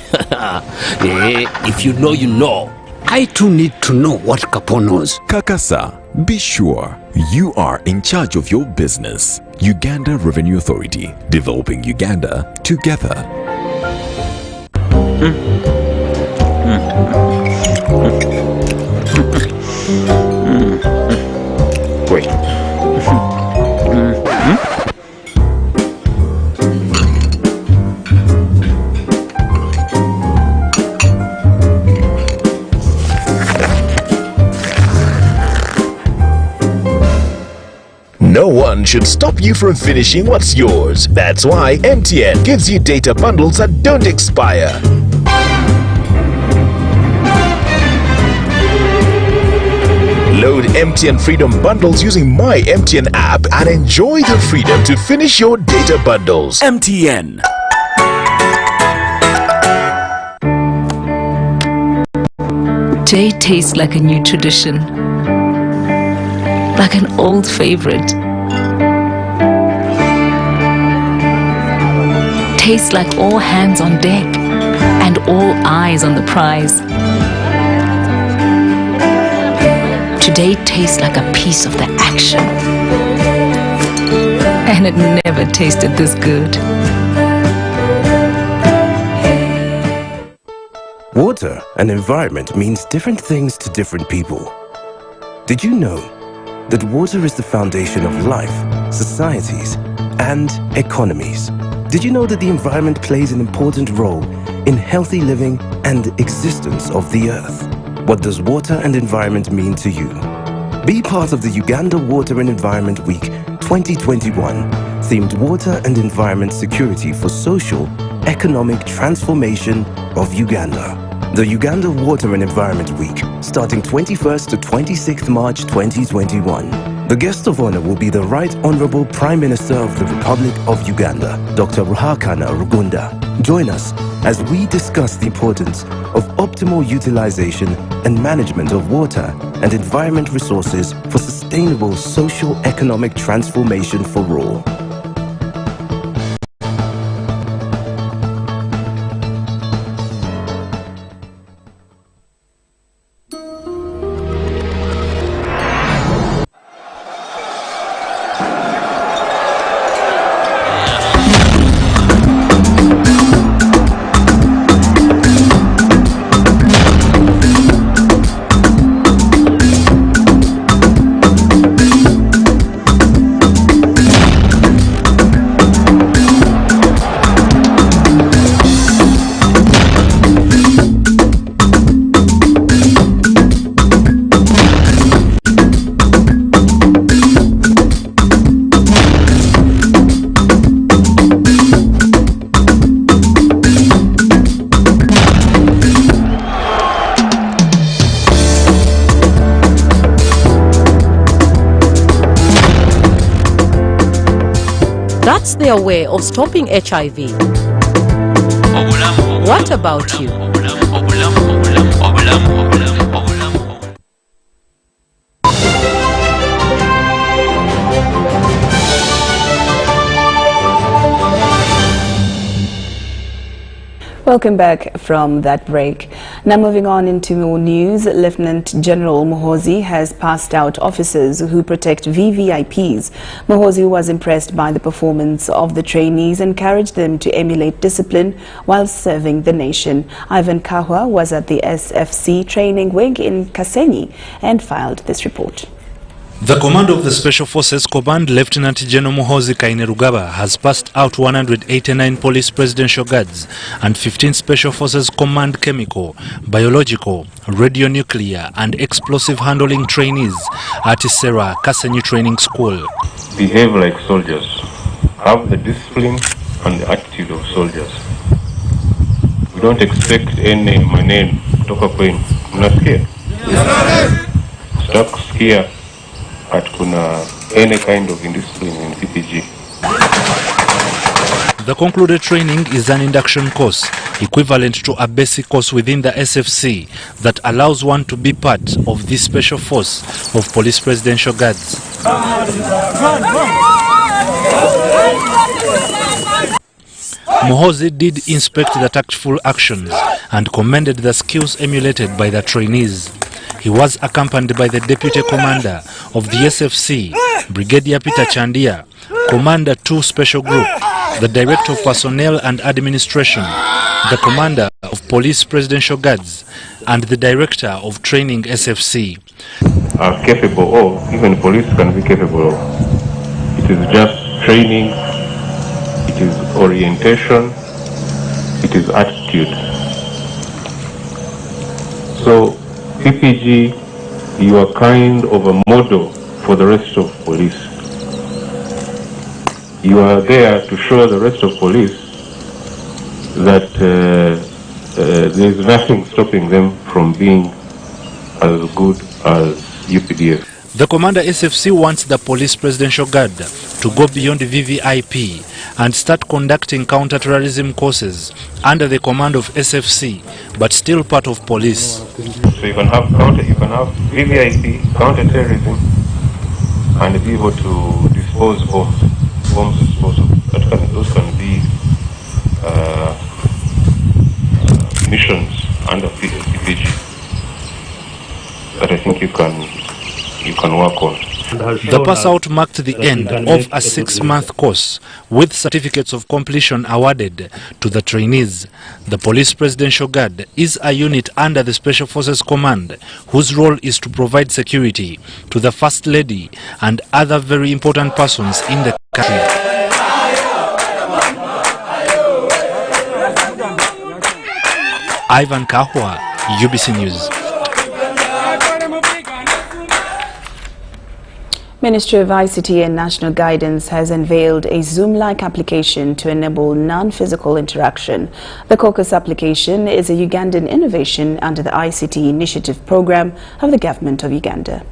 If you know, you know. I too need to know what Kapo knows. Kakasa, be sure you are in charge of your business. Uganda Revenue Authority, developing Uganda together. Wait. No one should stop you from finishing what's yours. That's why MTN gives you data bundles that don't expire. Load MTN Freedom Bundles using My MTN app and enjoy the freedom to finish your data bundles. MTN. Day tastes like a new tradition, like an old favorite. Tastes like all hands on deck and all eyes on the prize. Today tastes like a piece of the action, and it never tasted this good. Water and environment means different things to different people. Did you know that water is the foundation of life, societies, and economies? Did you know that the environment plays an important role in healthy living and existence of the earth? What does water and environment mean to you? Be part of the Uganda Water and Environment Week 2021, themed Water and Environment Security for Social, Economic Transformation of Uganda. The Uganda Water and Environment Week, starting 21st to 26th March 2021. The guest of honor will be the Right Honorable Prime Minister of the Republic of Uganda, Dr. Ruhakana Rugunda. Join us as we discuss the importance of optimal utilization and management of water and environment resources for sustainable socio-economic transformation for all. That's their way of stopping HIV. What about you? Welcome back from that break. Now moving on into more news, Lieutenant General Muhoozi has passed out officers who protect VVIPs. Muhoozi was impressed by the performance of the trainees and encouraged them to emulate discipline while serving the nation. Ivan Kahwa was at the SFC training wing in Kasenyi and filed this report. The commander of the Special Forces Command, Lieutenant General Muhoozi Kainerugaba, has passed out 189 police presidential guards and 15 Special Forces Command chemical, biological, radionuclear and explosive handling trainees at SERIE Kasenyi Training School. Behave like soldiers. Have the discipline and the attitude of soldiers. We don't expect any maneno kutoka kwenu. Mnasikia? Stop skia. At kuna any kind of indiscipline in CPG. The concluded training is an induction course equivalent to a basic course within the SFC that allows one to be part of this special force of police presidential guards. Muhoozi did inspect the tactful actions and commended the skills emulated by the trainees. He was accompanied by the Deputy Commander of the SFC, Brigadier Peter Chandia, Commander 2 Special Group, the Director of Personnel and Administration, the Commander of Police Presidential Guards, and the Director of Training SFC. Are capable of, even police can be capable of. It is just training, it is orientation, it is attitude. So, PPG, you are kind of a model for the rest of police. You are there to show the rest of police that there is nothing stopping them from being as good as UPDF. The Commander SFC wants the Police Presidential Guard to go beyond VVIP and start conducting counter-terrorism courses under the command of SFC, but still part of police. So you can have VVIP, counter-terrorism, and be able to dispose of bombs disposal. Those can be missions under PPG that I think you can work on. The pass-out marked the end of a 6-month course, with certificates of completion awarded to the trainees. The Police Presidential Guard is a unit under the Special Forces Command, whose role is to provide security to the First Lady and other very important persons in the country. Ivan Kahwa, UBC News. Ministry of ICT and National Guidance has unveiled a Zoom-like application to enable non-physical interaction. The CAUCUS application is a Ugandan innovation under the ICT Initiative Program of the Government of Uganda.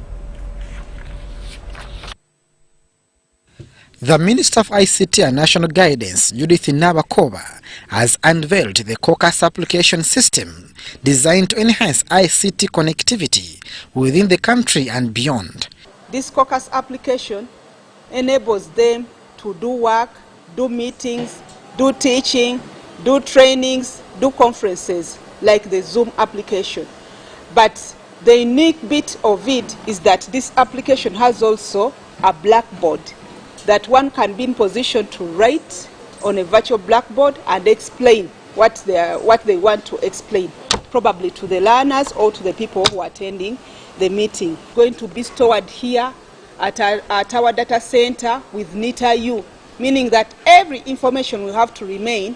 The Minister of ICT and National Guidance, Judith Nabakoba, has unveiled the CAUCUS application system designed to enhance ICT connectivity within the country and beyond. This CAUCUS application enables them to do work, do meetings, do teaching, do trainings, do conferences like the Zoom application. But the unique bit of it is that this application has also a blackboard that one can be in position to write on a virtual blackboard and explain what they want to explain, probably to the learners or to the people who are attending the meeting. Going to be stored here at our data center with NITA-U, meaning that every information will have to remain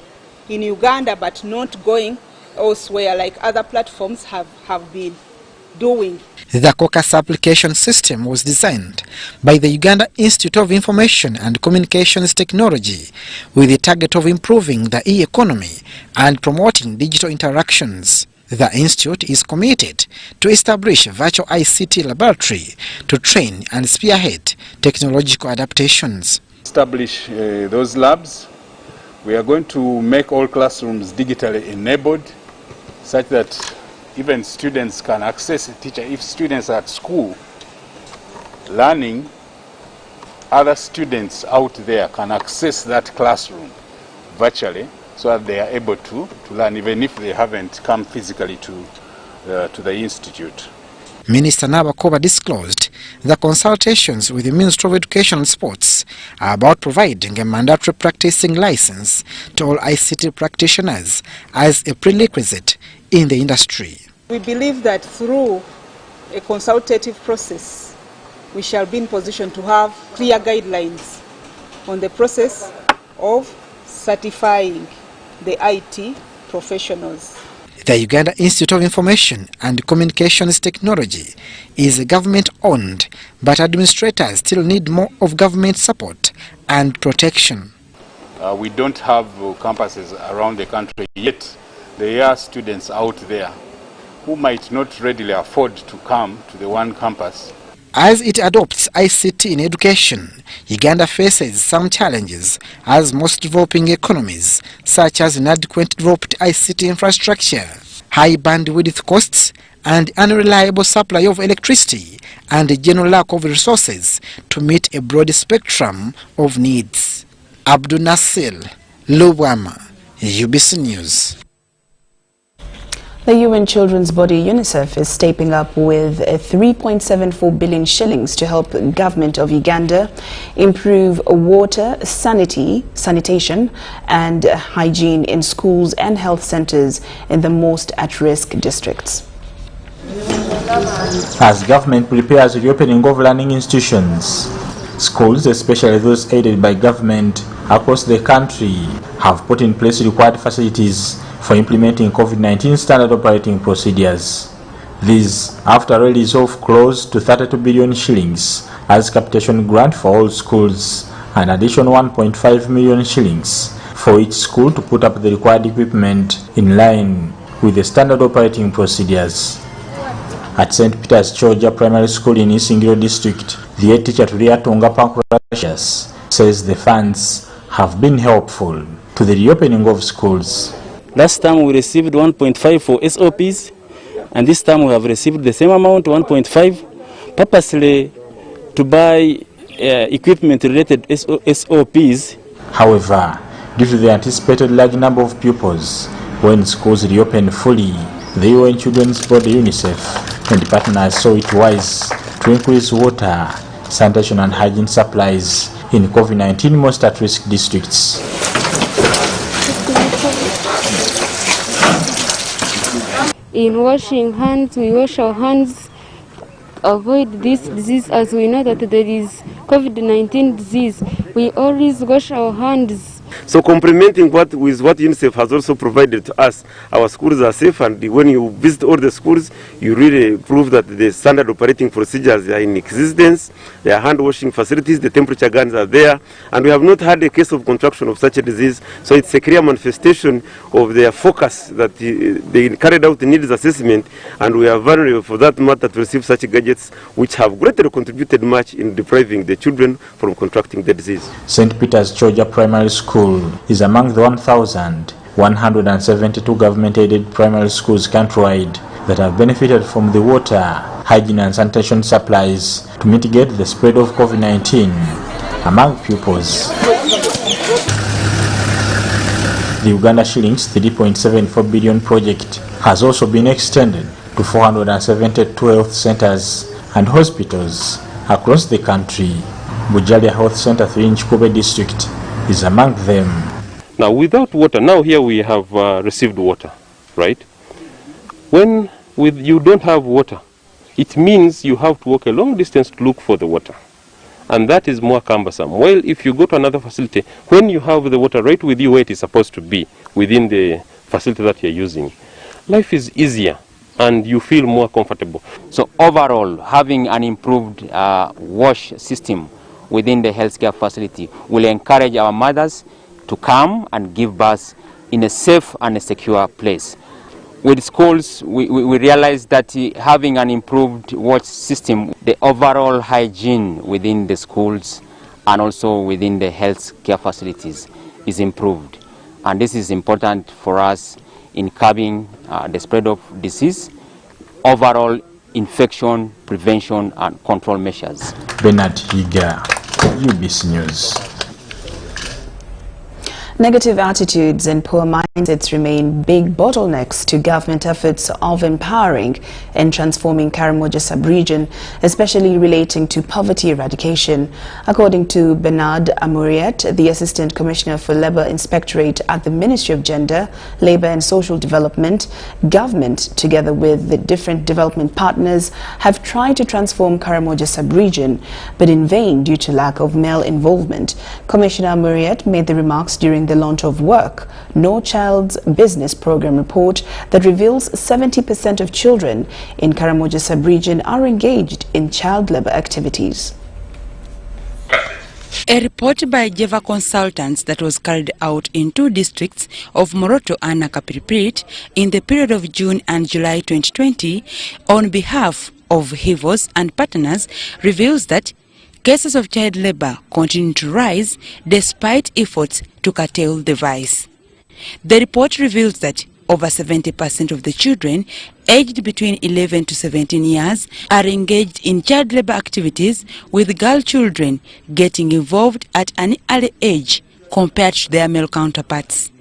in Uganda but not going elsewhere like other platforms have been doing. The CAUCUS application system was designed by the Uganda Institute of Information and Communications Technology with the target of improving the e-economy and promoting digital interactions. The institute is committed to establish a virtual ICT laboratory to train and spearhead technological adaptations. establish those labs. We are going to make all classrooms digitally enabled such that even students can access a teacher. If students are at school learning, other students out there can access that classroom virtually so that they are able to learn even if they haven't come physically to the institute. Minister Nabakoba disclosed the consultations with the Ministry of Education and Sports are about providing a mandatory practicing license to all ICT practitioners as a prerequisite in the industry. We believe that through a consultative process, we shall be in position to have clear guidelines on the process of certifying the IT professionals. The Uganda Institute of Information and Communications Technology is government-owned, but administrators still need more of government support and protection. We don't have campuses around the country yet. There are students out there who might not readily afford to come to the one campus. As it adopts ICT in education, Uganda faces some challenges as most developing economies, such as inadequate developed ICT infrastructure, high bandwidth costs, and unreliable supply of electricity, and a general lack of resources to meet a broad spectrum of needs. Abdul Nasir, Lubwama, UBC News. The UN Children's Body UNICEF is stepping up with 3.74 billion shillings to help the government of Uganda improve water, sanitation and hygiene in schools and health centers in the most at-risk districts. As government prepares the reopening of learning institutions, schools, especially those aided by government across the country, have put in place required facilities for implementing COVID-19 standard operating procedures. These after a release of close to 32 billion shillings as capitation grant for all schools, an additional 1.5 million shillings for each school to put up the required equipment in line with the standard operating procedures. At St. Peter's Georgia Primary School in Isingiro District, the head teacher Tuliatunga Pankratius says the funds have been helpful to the reopening of schools. Last time we received 1.5 for SOPs, and this time we have received the same amount, 1.5, purposely to buy equipment related SOPs. However, due to the anticipated large number of pupils, when schools reopen fully, the UN Children's Body UNICEF and partners saw it wise to increase water, sanitation and hygiene supplies in COVID-19 most at-risk districts. In washing hands, we wash our hands, avoid this disease, as we know that there is COVID-19 disease. We always wash our hands. So complementing with what UNICEF has also provided to us, our schools are safe, and when you visit all the schools, you really prove that the standard operating procedures are in existence. There are hand washing facilities, the temperature guns are there, and we have not had a case of contraction of such a disease. So it's a clear manifestation of their focus that they carried out the needs assessment, and we are vulnerable for that matter to receive such gadgets which have greatly contributed much in depriving the children from contracting the disease. St. Peter's Georgia Primary School is among the 1,172 government-aided primary schools countrywide that have benefited from the water, hygiene and sanitation supplies to mitigate the spread of COVID-19 among pupils. The Uganda shillings 3.74 billion project has also been extended to 472 health centers and hospitals across the country. Bujalia Health Center 3 in Chikube district is among them. Now without water, now here we have received water, right? When you don't have water, it means you have to walk a long distance to look for the water. And that is more cumbersome. Well, if you go to another facility, when you have the water right with you where it is supposed to be, within the facility that you're using, life is easier and you feel more comfortable. So overall, having an improved wash system within the healthcare facility will encourage our mothers to come and give birth in a safe and a secure place. With schools, we realize that having an improved wash system, the overall hygiene within the schools and also within the health care facilities is improved. And this is important for us in curbing the spread of disease, overall infection prevention and control measures. Bernard Higa, UBC News. Negative attitudes and poor mindsets remain big bottlenecks to government efforts of empowering and transforming Karamoja sub-region, especially relating to poverty eradication. According to Bernard Amuriat, the Assistant Commissioner for Labour Inspectorate at the Ministry of Gender, Labour and Social Development, government, together with the different development partners, have tried to transform Karamoja sub-region, but in vain due to lack of male involvement. Commissioner Amuriat made the remarks during the launch of Work, No Child's Business program report that reveals 70% of children in Karamoja sub-region are engaged in child labor activities. A report by Jeva Consultants that was carried out in 2 districts of Moroto and Nakapiripit in the period of June and July 2020 on behalf of HIVOS and partners reveals that cases of child labor continue to rise despite efforts to curtail the vice. The report reveals that over 70% of the children aged between 11 to 17 years are engaged in child labor activities, with girl children getting involved at an early age compared to their male counterparts.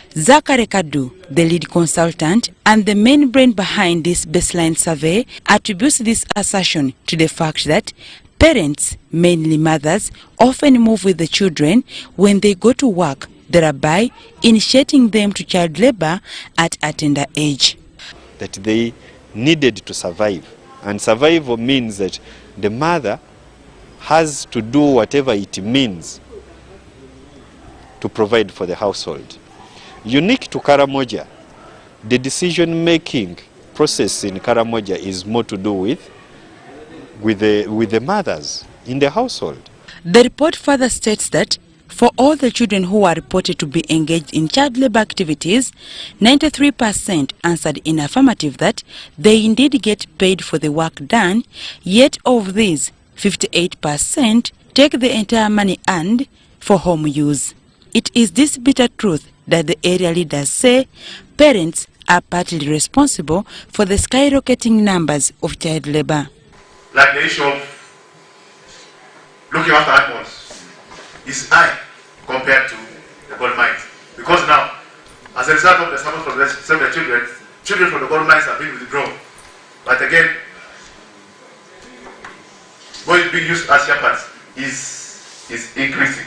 Zakare Kadu, the lead consultant and the main brain behind this baseline survey, attributes this assertion to the fact that parents, mainly mothers, often move with the children when they go to work, thereby initiating them to child labor at a tender age. That they needed to survive, and survival means that the mother has to do whatever it means to provide for the household. Unique to Karamoja, the decision-making process in Karamoja is more to do with the mothers in the household. The report further states that for all the children who are reported to be engaged in child labor activities, 93% answered in affirmative that they indeed get paid for the work done, yet of these, 58% take the entire money earned for home use. It is this bitter truth that the area leaders say parents are partly responsible for the skyrocketing numbers of child labor. Like the issue of looking after animals is high compared to the gold mines. Because now, as a result of the summons from the children from the gold mines are being withdrawn. But again, what is being used as shepherds is increasing.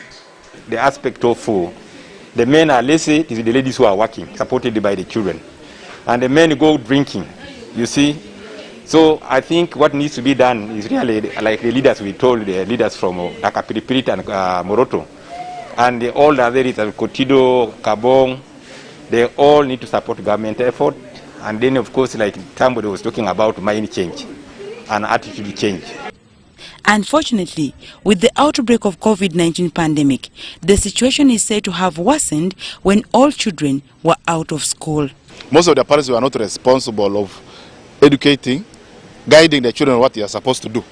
The aspect of the men are lazy, it is the ladies who are working, supported by the children. And the men go drinking, you see. So I think what needs to be done is really like the leaders we told, the leaders from Nakapiripit and Moroto, and all the other areas, Kotido, Kabong, they all need to support government effort. And then of course, like somebody was talking about mind change and attitude change. Unfortunately, with the outbreak of COVID-19 pandemic, the situation is said to have worsened when all children were out of school. Most of the parents were not responsible of educating, guiding the children what they are supposed to do.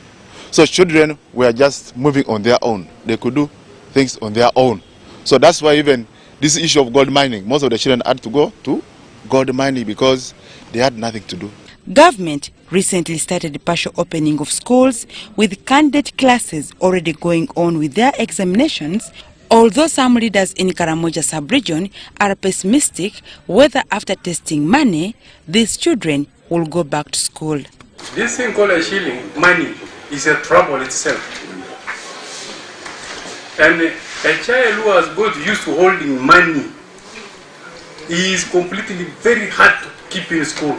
So children were just moving on their own. They could do things on their own. So that's why even this issue of gold mining, most of the children had to go to gold mining because they had nothing to do. Government recently started the partial opening of schools, with candidate classes already going on with their examinations, although some leaders in Karamoja sub-region are pessimistic whether after testing money, these children will go back to school. This thing called a shilling, money, is a trouble itself. And a child who has got used to holding money is completely very hard to keep in school.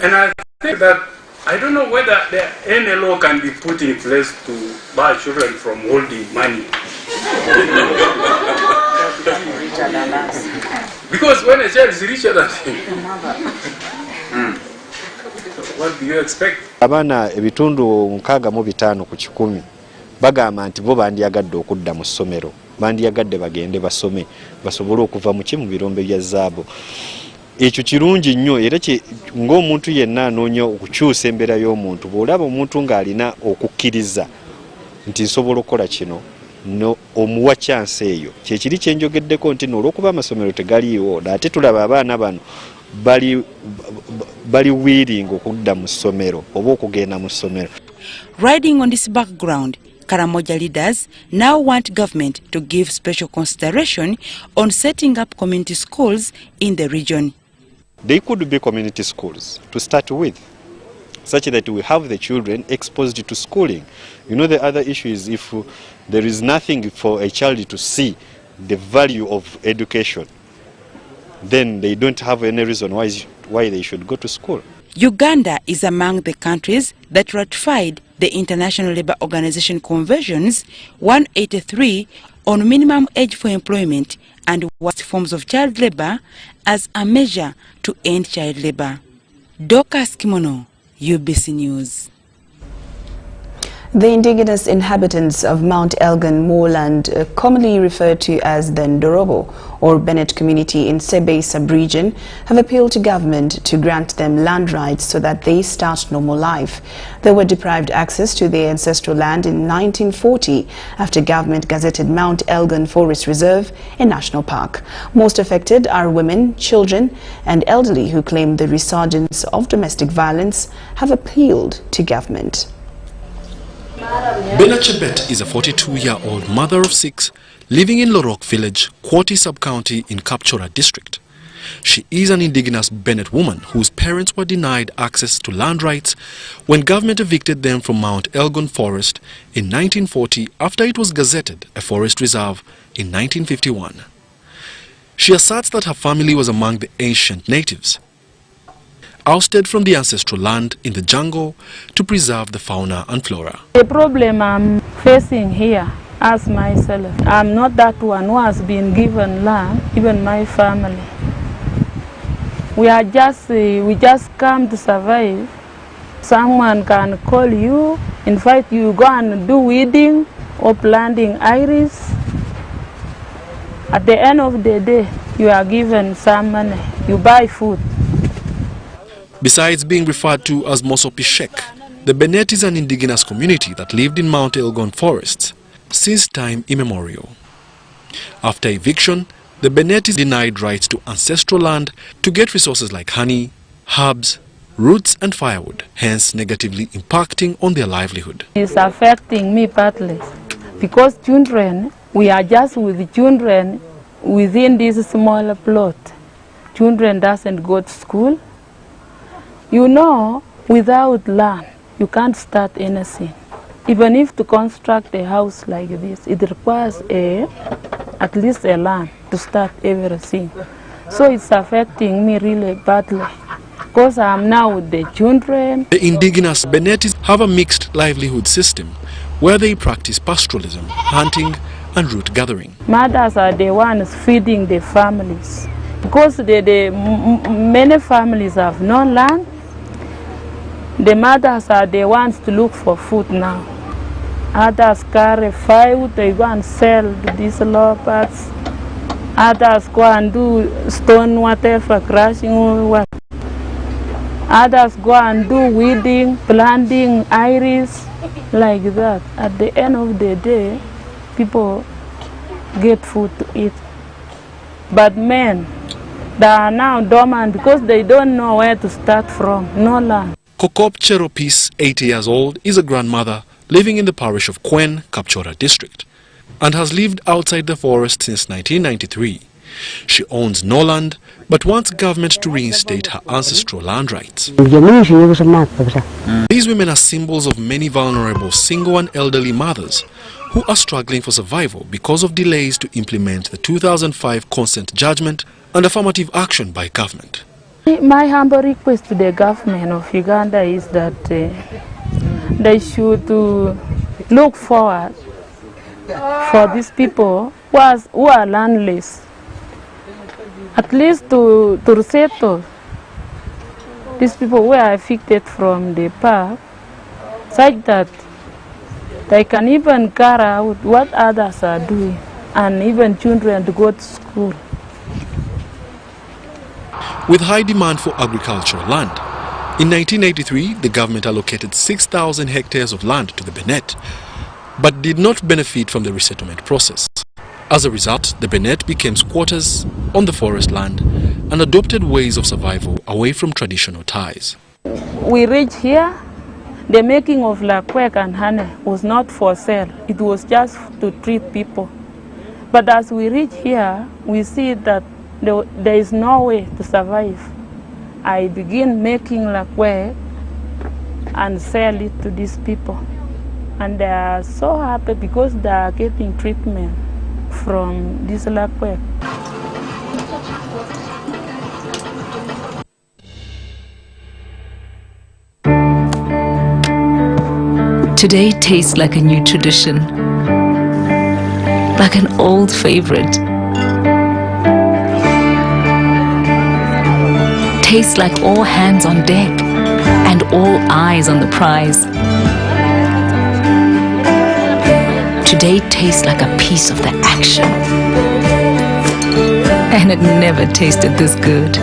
And I think that, I don't know whether any law can be put in place to bar children from holding money. Because when a child is richer than him, what do you expect? Abana ebitundu 65 ku 100 bagamba nti bo bandiyagadde okudda mu ssomero, bandiyagadde bagende basome basobole okuva mu kimu birombe bya zaabo. Ekyo kirungi nnyo era ng'omuntu yenna anoonya okukyusa embeera y'omuntu, bw'olaba omuntu ng'alina okukkiriza nti nsobola okukola kino no omuwa chance eyo kyekiri kyenjogeddeko nti olw'okuba amasomero tegaliiwo ate tulaba abaana bano bali willing okudda mu ssomero oba okugenda mu ssomero. Riding on this background, Karamoja leaders now want government to give special consideration on setting up community schools in the region. They could be community schools to start with, such that we have the children exposed to schooling. You know, the other issue is if there is nothing for a child to see the value of education, then they don't have any reason why they should go to school. Uganda is among the countries that ratified the International Labour Organization Conventions 183 on minimum age for employment and worst forms of child labour as a measure to end child labour. Dorcas Kimono, UBC News. The indigenous inhabitants of Mount Elgon moorland, commonly referred to as the Ndorobo or Bennett community in Sebe sub-region, have appealed to government to grant them land rights so that they start normal life. They were deprived access to their ancestral land in 1940 after government gazetted Mount Elgon Forest Reserve a national park. Most affected are women, children and elderly who claim the resurgence of domestic violence have appealed to government. Bella Chebet is a 42-year-old mother of 6 living in Lorok village, Kwoti sub-county in Kapchora district. She is an indigenous Bennett woman whose parents were denied access to land rights when government evicted them from Mount Elgon Forest in 1940 after it was gazetted a forest reserve in 1951. She asserts that her family was among the ancient natives, ousted from the ancestral land in the jungle to preserve the fauna and flora. The problem I'm facing here as myself, I'm not that one who has been given land, even my family. We just come to survive. Someone can call you, invite you, go and do weeding or planting iris. At the end of the day, you are given some money, you buy food. Besides being referred to as Mosopishek, the Bennett is an indigenous community that lived in Mount Elgon forests since time immemorial. After eviction, the Bennett is denied rights to ancestral land to get resources like honey, herbs, roots and firewood, hence negatively impacting on their livelihood. It's affecting me partly because children, we are just with children within this small plot. Children doesn't go to school. You know, without land, you can't start anything. Even if to construct a house like this, it requires at least a land to start everything. So it's affecting me really badly because I'm now with the children. The indigenous Bennetis have a mixed livelihood system where they practice pastoralism, hunting and root gathering. Mothers are the ones feeding the families because many families have no land. The mothers are the ones to look for food now. Others carry firewood, they go and sell these loppers. Others go and do stone whatever, crushing or what. Others go and do weeding, planting iris, like that. At the end of the day, people get food to eat. But men, they are now dormant because they don't know where to start from, no land. Kokop Cheropis, 80 years old, is a grandmother living in the parish of Kwen, Kapchora district, and has lived outside the forest since 1993. She owns no land, but wants government to reinstate her ancestral land rights. These women are symbols of many vulnerable single and elderly mothers who are struggling for survival because of delays to implement the 2005 consent judgment and affirmative action by government. My humble request to the government of Uganda is that they should look forward for these people who are landless, at least to resettle these people who are evicted from the park, such that they can even carry out what others are doing, and even children to go to school. With high demand for agricultural land, in 1983 the government allocated 6,000 hectares of land to the Bennett, but did not benefit from the resettlement process. As a result, the Benet became squatters on the forest land and adopted ways of survival away from traditional ties. We reached here, the making of lakwek and honey was not for sale. It was just to treat people. But as we reach here, we see that there is no way to survive. I begin making lakwek and sell it to these people. And they are so happy because they are getting treatment from this lakwek. Today tastes like a new tradition, like an old favorite. Tastes like all hands on deck and all eyes on the prize. Today tastes like a piece of the action, and it never tasted this good.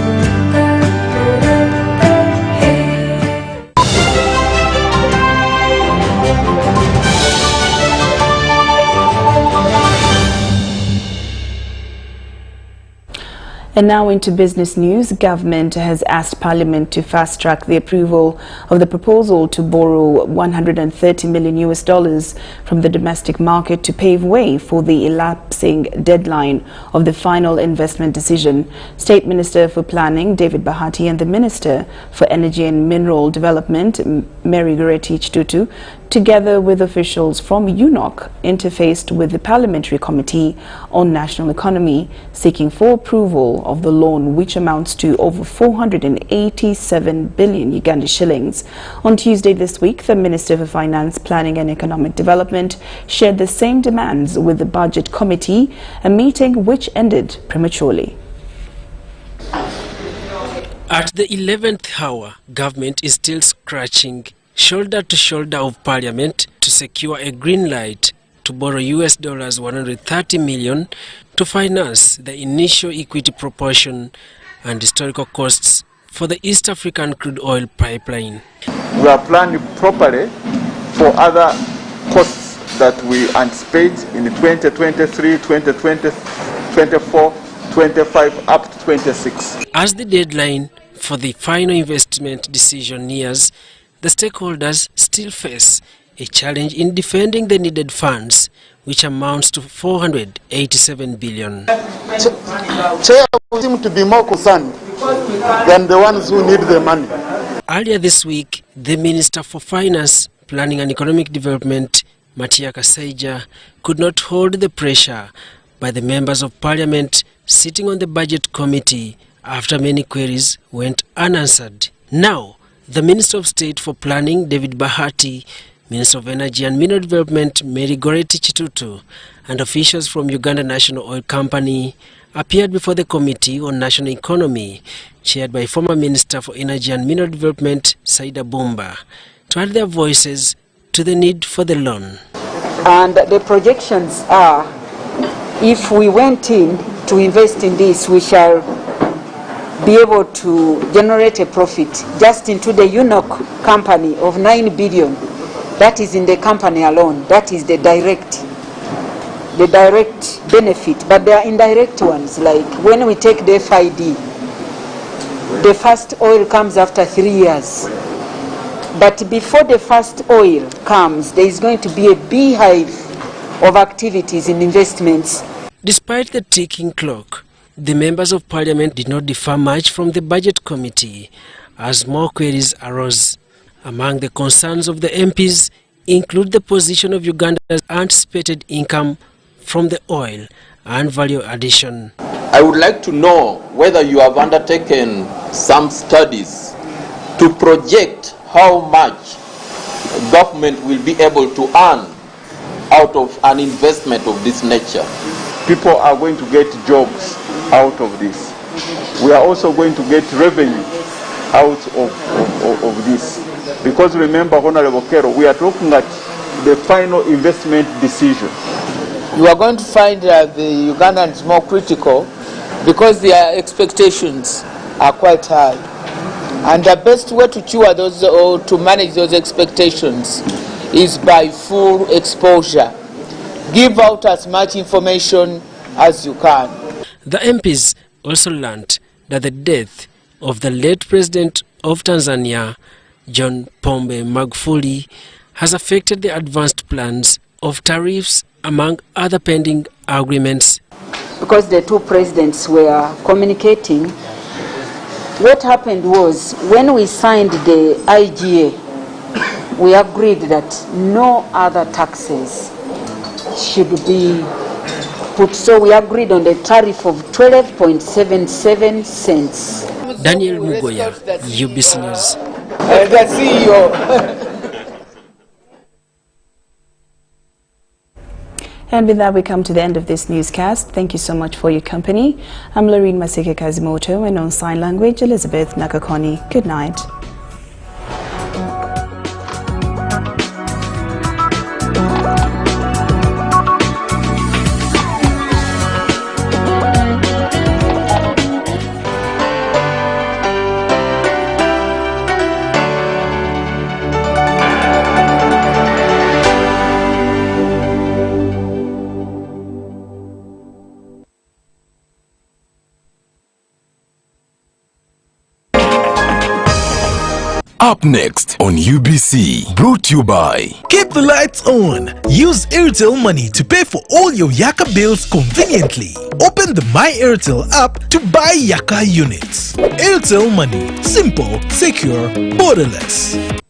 And now into business news. Government has asked Parliament to fast-track the approval of the proposal to borrow $130 million from the domestic market to pave way for the elapsing deadline of the final investment decision. State Minister for Planning, David Bahati, and the Minister for Energy and Mineral Development, Mary Goretti Tutu, together with officials from UNOC, interfaced with the Parliamentary Committee on National Economy, seeking for approval of the loan, which amounts to over 487 billion Uganda shillings. On Tuesday this week, the Minister for Finance, Planning and Economic Development shared the same demands with the Budget Committee, a meeting which ended prematurely. At the 11th hour, government is still scratching shoulder to shoulder of Parliament to secure a green light to borrow US $130 million to finance the initial equity proportion and historical costs for the East African crude oil pipeline. We are planning properly for other costs that we anticipate in 2023, 2020, 24, 25, up to 26. As the deadline for the final investment decision nears, the stakeholders still face a challenge in defending the needed funds, which amounts to 487 billion. Chair seem to be more concerned than the ones who need the money. Earlier this week, the Minister for Finance, Planning and Economic Development, Matia Kasaija, could not hold the pressure by the members of Parliament sitting on the Budget Committee after many queries went unanswered. Now, the Minister of State for Planning, David Bahati, Minister of Energy and Mineral Development, Mary Goretti Tutu, and officials from Uganda National Oil Company appeared before the Committee on National Economy, chaired by former Minister for Energy and Mineral Development, Saida Bumba, to add their voices to the need for the loan. And the projections are, if we went in to invest in this, we shall be able to generate a profit just into the UNOC company of 9 billion. That is in the company alone. That is the direct benefit. But there are indirect ones, like when we take the FID, the first oil comes after 3 years. But before the first oil comes, there is going to be a beehive of activities in investments. Despite the ticking clock, the members of Parliament did not differ much from the Budget Committee as more queries arose. Among the concerns of the MPs include the position of Uganda's anticipated income from the oil and value addition. I would like to know whether you have undertaken some studies to project how much government will be able to earn out of an investment of this nature. People are going to get jobs out of this. We are also going to get revenue out of this. Because remember, Honorable Kero, we are looking at the final investment decision. You are going to find that the Ugandans more critical because their expectations are quite high. And the best way to cure those or to manage those expectations is by full exposure. Give out as much information as you can. The MPs also learned that the death of the late President of Tanzania, John Pombe Magufuli, has affected the advanced plans of tariffs among other pending agreements. Because the two presidents were communicating, what happened was when we signed the IGA, we agreed that no other taxes should be put. So we agreed on the tariff of 12.77 cents. Daniel Mugoya, UBC News. And the CEO. And with that, we come to the end of this newscast. Thank you so much for your company. I'm Loreen Masike Kazimoto, and on sign language, Elizabeth Nakakoni. Good night. Up next on UBC, brought to you by Keep the lights on. Use Airtel Money to pay for all your Yaka bills conveniently. Open the My Airtel app to buy Yaka units. Airtel Money. Simple, secure, borderless.